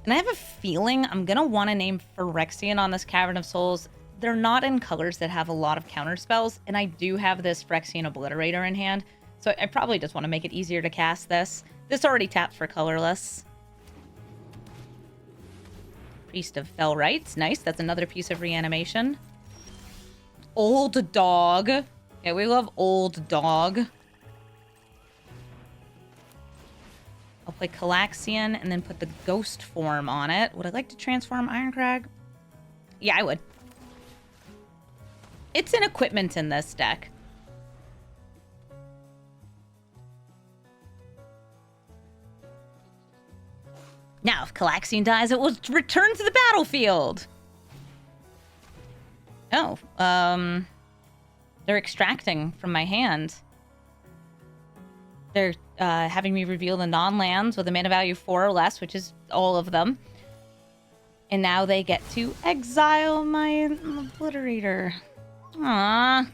And I have a feeling I'm going to want to name Phyrexian on this Cavern of Souls. They're not in colors that have a lot of counter spells, and I do have this Phyrexian Obliterator in hand, so I probably just want to make it easier to cast this. This already taps for colorless. Priest of Fell Rites. Nice, that's another piece of reanimation. Old dog. Yeah, we love old dog. I'll play Kalakscion and then put the ghost form on it. Would I like to transform Iron Crag? Yeah, I would. It's an equipment in this deck. Now, if Kalakscion dies, it will return to the battlefield. Oh, they're extracting from my hand. They're having me reveal the non-lands with a mana value 4 or less, which is all of them. And now they get to exile my Obliterator. Aww.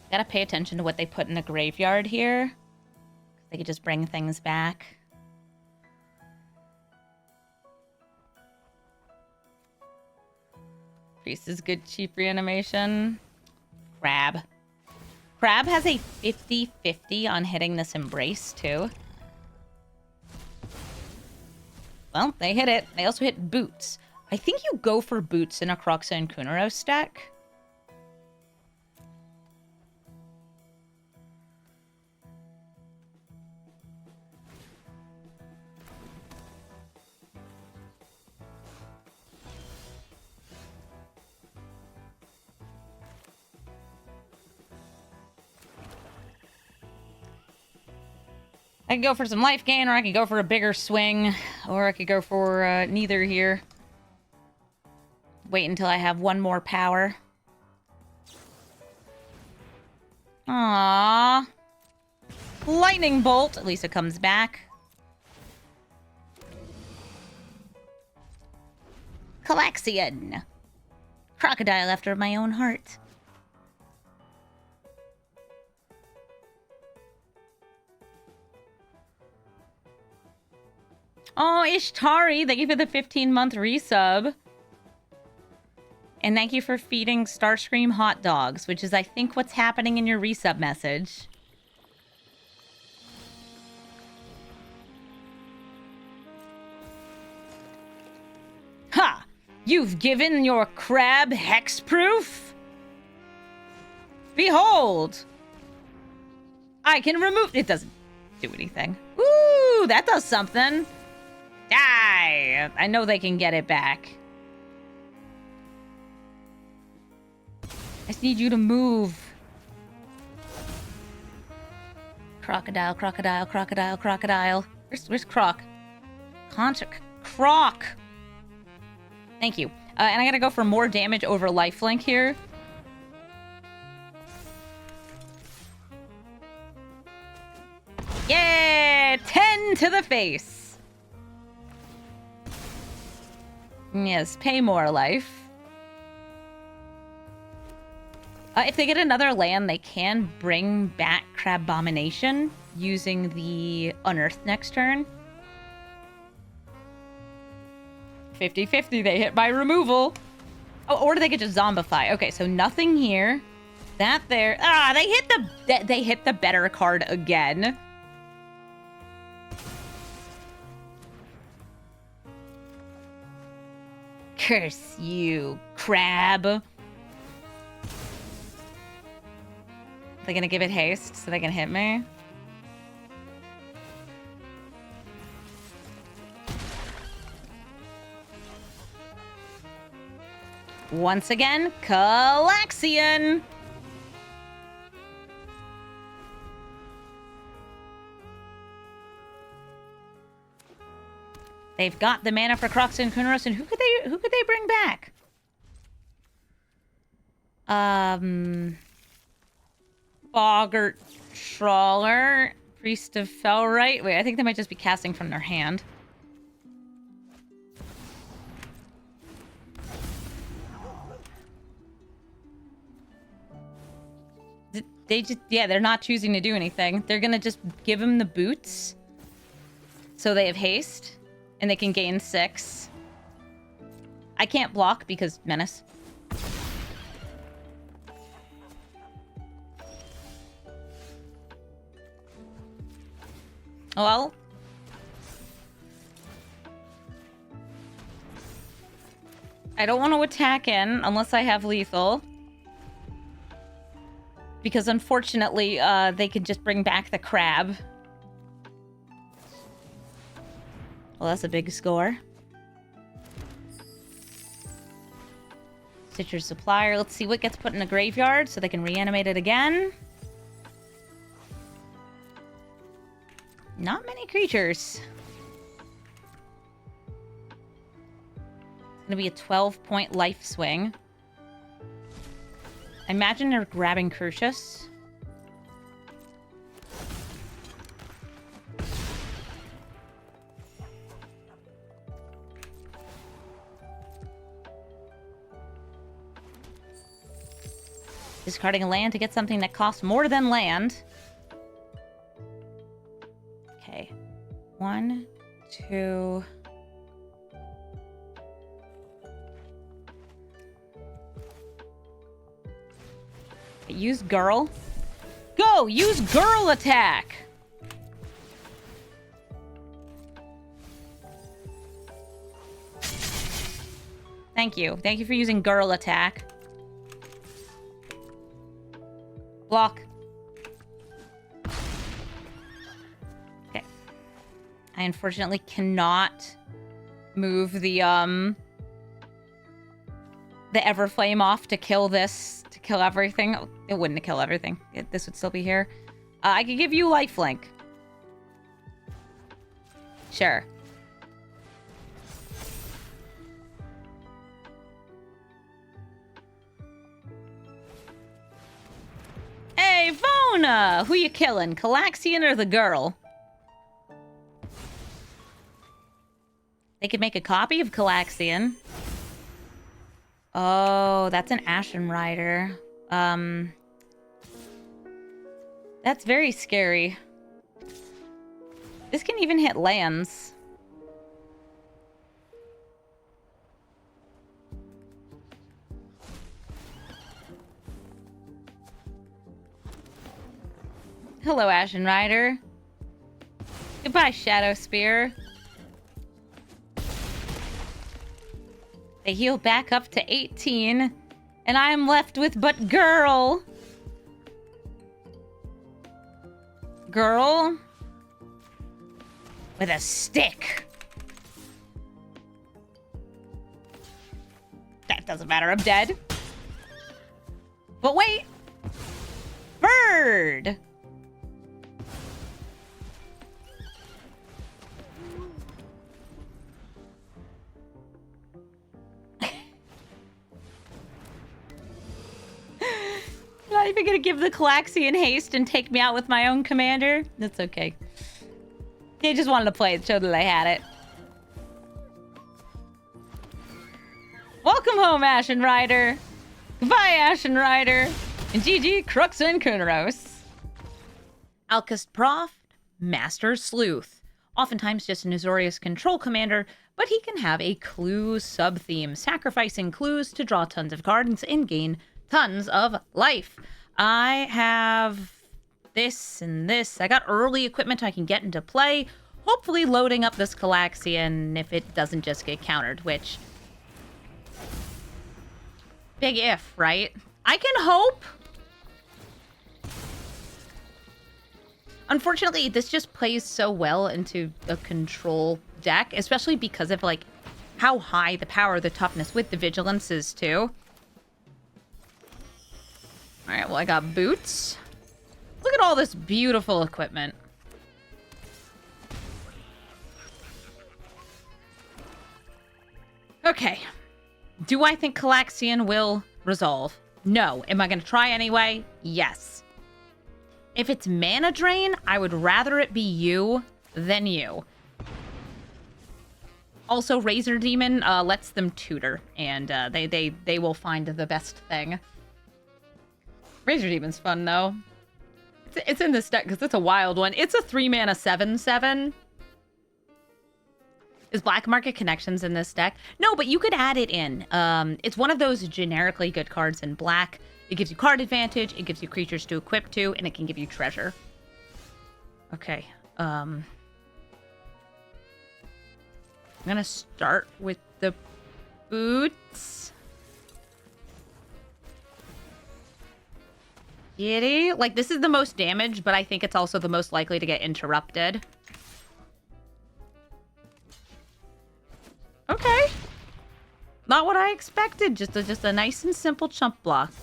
Gotta pay attention to what they put in the graveyard here. They could just bring things back. Priest is good cheap reanimation. Crab. Crab has a 50-50 on hitting this Embrace, too. Well, they hit it. They also hit Boots. I think you go for Boots in a Kroxa and Kunoros deck. I could go for some life gain, or I could go for a bigger swing, or I could go for neither here. Wait until I have one more power. Aww. Lightning Bolt. At least it comes back. Kalakscion. Crocodile after my own heart. Oh, Ishtari, thank you for the 15-month resub. And thank you for feeding Starscream hot dogs, which is, I think, what's happening in your resub message. Ha! You've given your crab hexproof? Behold! I can remove... It doesn't do anything. Ooh, that does something. Die! I know they can get it back. I just need you to move. Crocodile, crocodile, crocodile, crocodile. Where's Croc? Croc! Thank you. And I gotta go for more damage over lifelink here. Yeah! 10 to the face. Yes, pay more life. If they get another land, they can bring back Crabomination using the Unearth next turn. 50-50, they hit by removal. Oh, or they could just zombify. Okay, so nothing here. That there. Ah, they hit the better card again. Curse you, crab. They're gonna give it haste so they can hit me. Once again, Kalakscion. They've got the mana for Kroxa and Kunoros, and who could they bring back? Boggart Trawler, Priest of Felright. Wait, I think they might just be casting from their hand. They're not choosing to do anything. They're gonna just give him the boots. So they have haste, and they can gain 6. I can't block because menace. Well. I don't want to attack in unless I have lethal. Because unfortunately, they could just bring back the crab. Well, that's a big score. Stitcher's Supplier. Let's see what gets put in the graveyard so they can reanimate it again. Not many creatures. It's gonna be a 12-point life swing. I imagine they're grabbing Crucius. Discarding a land to get something that costs more than land. Okay. 1, 2... Use girl. Go! Use girl attack! Thank you. Thank you for using girl attack. Block. Okay. I unfortunately cannot move the Everflame off to kill this, to kill everything. It wouldn't kill everything. This would still be here. I could give you lifelink. Sure. Hey, Vona! Who you killing, Kalakscion or the girl? They could make a copy of Kalakscion. Oh, that's an Ashen Rider. That's very scary. This can even hit lands. Hello, Ashen Rider. Goodbye, Shadow Spear. They heal back up to 18, and I am left with but girl. Girl with a stick. That doesn't matter, I'm dead. But wait! Bird! Not even gonna give the Kalakscion haste and take me out with my own commander? That's okay. They just wanted to play it, show that I had it. Welcome home, Ashen Rider. Goodbye, Ashen Rider. And GG, Kroxa and Kunoros. Alkist Prof, Master Sleuth. Oftentimes just an Azorius control commander, but he can have a clue sub-theme, sacrificing clues to draw tons of cards and gain tons of life. I have this and this. I got early equipment I can get into play. Hopefully loading up this Kalakscion if it doesn't just get countered, which... Big if, right? I can hope. Unfortunately, this just plays so well into a control deck, especially because of, like, how high the power, the toughness with the vigilance is, too. Alright, well, I got boots. Look at all this beautiful equipment. Okay. Do I think Kalakscion will resolve? No. Am I going to try anyway? Yes. If it's mana drain, I would rather it be you than you. Also, Razor Demon lets them tutor, and they will find the best thing. Razor Demon's fun, though. It's in this deck because it's a wild one. It's a 3-mana 7/7. Is Black Market Connections in this deck? No, but you could add it in. It's one of those generically good cards in black. It gives you card advantage, it gives you creatures to equip to, and it can give you treasure. Okay. I'm gonna start with the boots. Giddy. Like, this is the most damage, but I think it's also the most likely to get interrupted. Okay. Not what I expected. Just a nice and simple chump block.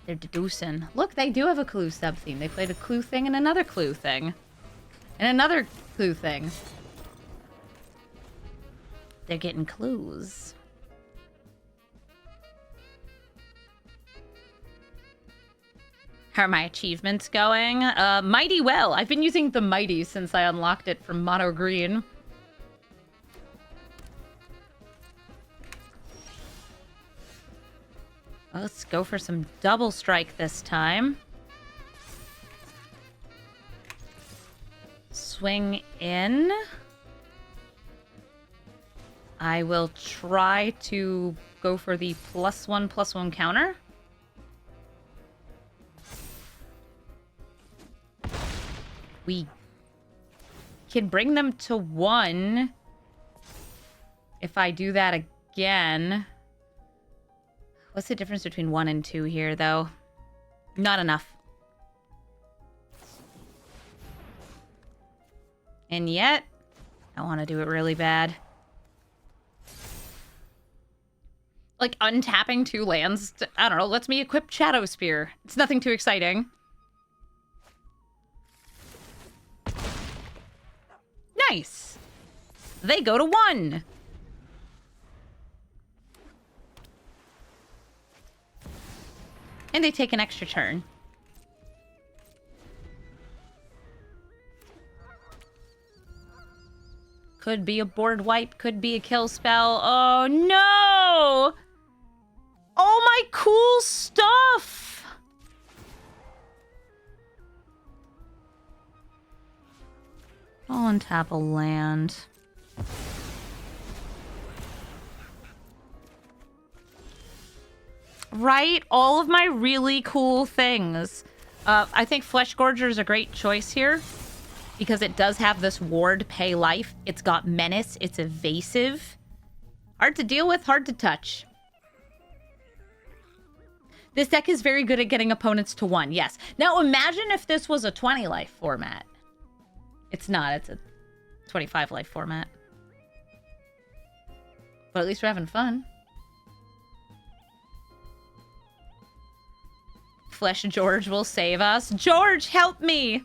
They're deducing. Look, they do have a clue sub-theme. They played a clue thing and another clue thing. And another clue thing. They're getting clues. How are my achievements going? Mighty well. I've been using the Mighty since I unlocked it from Mono Green. Let's go for some double strike this time. Swing in. I will try to go for the +1/+1 counter. We can bring them to 1 if I do that again. What's the difference between 1 and 2 here, though? Not enough. And yet, I want to do it really bad. Like, untapping 2 lands, I don't know, lets me equip Shadow Spear. It's nothing too exciting. Nice. They go to 1. And they take an extra turn. Could be a board wipe, could be a kill spell. Oh no! Oh my cool stuff! I'll untap a land. Right? All of my really cool things. I think Flesh Gorger is a great choice here because it does have this ward, pay life. It's got menace. It's evasive. Hard to deal with, hard to touch. This deck is very good at getting opponents to 1, yes. Now imagine if this was a 20 life format. It's not, it's a 25 life format. But at least we're having fun. Flesh George will save us. George, help me!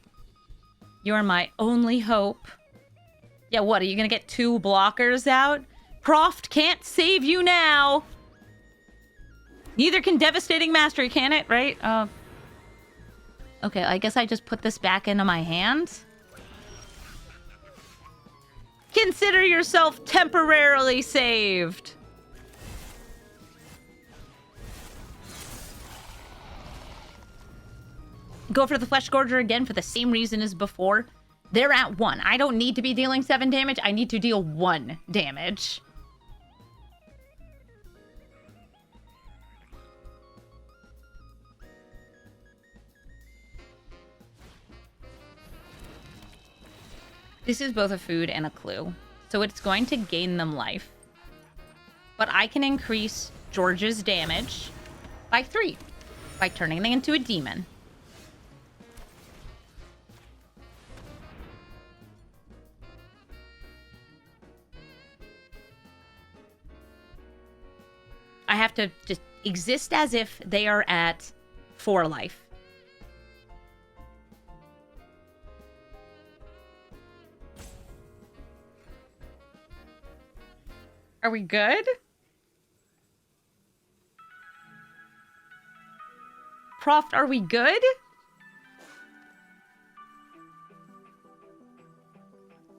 You're my only hope. Yeah, what, are you gonna get 2 blockers out? Croft can't save you now! Neither can Devastating Mastery, can it? Right? Okay, I guess I just put this back into my hand. Consider yourself temporarily saved. Go for the Flesh Gorger again for the same reason as before. They're at 1. I don't need to be dealing 7 damage. I need to deal 1 damage. This is both a food and a clue, so it's going to gain them life. But I can increase George's damage by 3 by turning them into a demon. I have to just exist as if they are at 4 life. Are we good? Proft, are we good?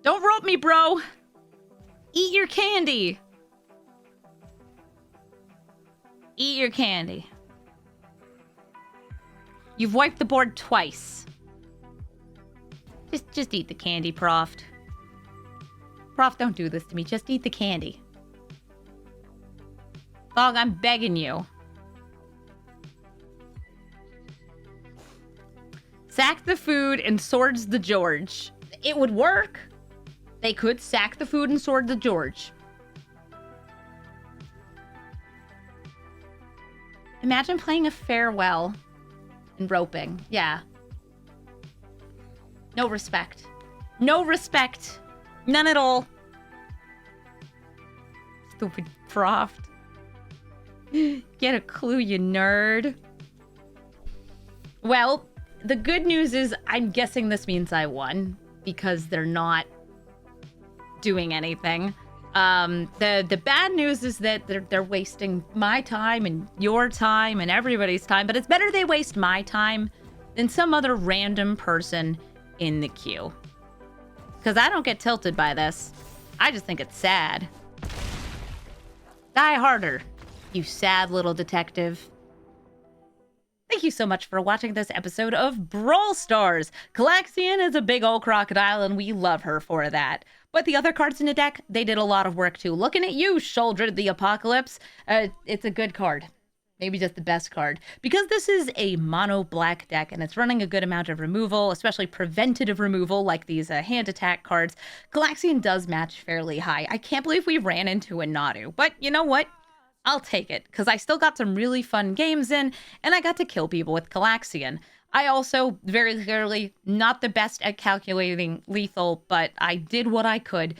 Don't rope me, bro. Eat your candy. Eat your candy. You've wiped the board twice. Just eat the candy, Proft. Proft, don't do this to me. Just eat the candy. Dog, I'm begging you. Sack the food and swords the George. It would work. They could sack the food and sword the George. Imagine playing a farewell and roping. Yeah. No respect. No respect. None at all. Stupid Proft. Get a clue, you nerd. Well, the good news is I'm guessing this means I won because they're not doing anything. The bad news is that they're wasting my time and your time and everybody's time, but it's better they waste my time than some other random person in the queue. Because I don't get tilted by this. I just think it's sad. Die harder, you sad little detective. Thank you so much for watching this episode of Brawl Stars. Kalakscion is a big old crocodile, and we love her for that. But the other cards in the deck, they did a lot of work too. Looking at you, Shoulder the Apocalypse. It's a good card. Maybe just the best card. Because this is a mono black deck, and it's running a good amount of removal, especially preventative removal, like these hand attack cards. Kalakscion does match fairly high. I can't believe we ran into a Nadu. But you know what? I'll take it, because I still got some really fun games in, and I got to kill people with Kalakscion. I also, very clearly, not the best at calculating lethal, but I did what I could,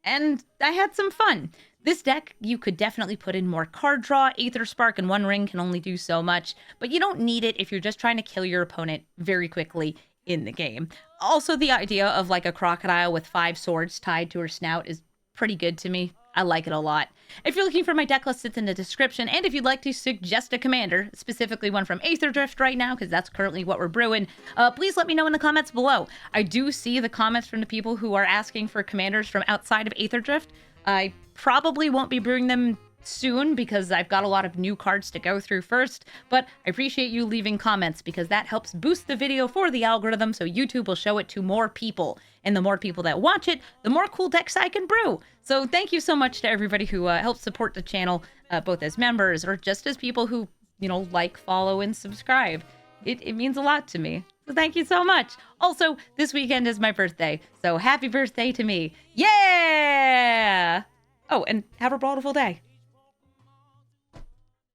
and I had some fun. This deck, you could definitely put in more card draw. Aether Spark and One Ring can only do so much, but you don't need it if you're just trying to kill your opponent very quickly in the game. Also, the idea of like a crocodile with 5 swords tied to her snout is pretty good to me. I like it a lot. If you're looking for my deck list, it's in the description. And if you'd like to suggest a commander, specifically one from Aether Drift right now, because that's currently what we're brewing, please let me know in the comments below. I do see the comments from the people who are asking for commanders from outside of Aether Drift. I probably won't be brewing them soon because I've got a lot of new cards to go through first, but I appreciate you leaving comments because that helps boost the video for the algorithm so YouTube will show it to more people, and the more people that watch it, the more cool decks I can brew. So thank you so much to everybody who helps support the channel, both as members or just as people who, you know, like, follow, and subscribe. It means a lot to me. So thank you so much. Also, this weekend is my birthday, so happy birthday to me. Yeah! Oh, and have a brawlful day.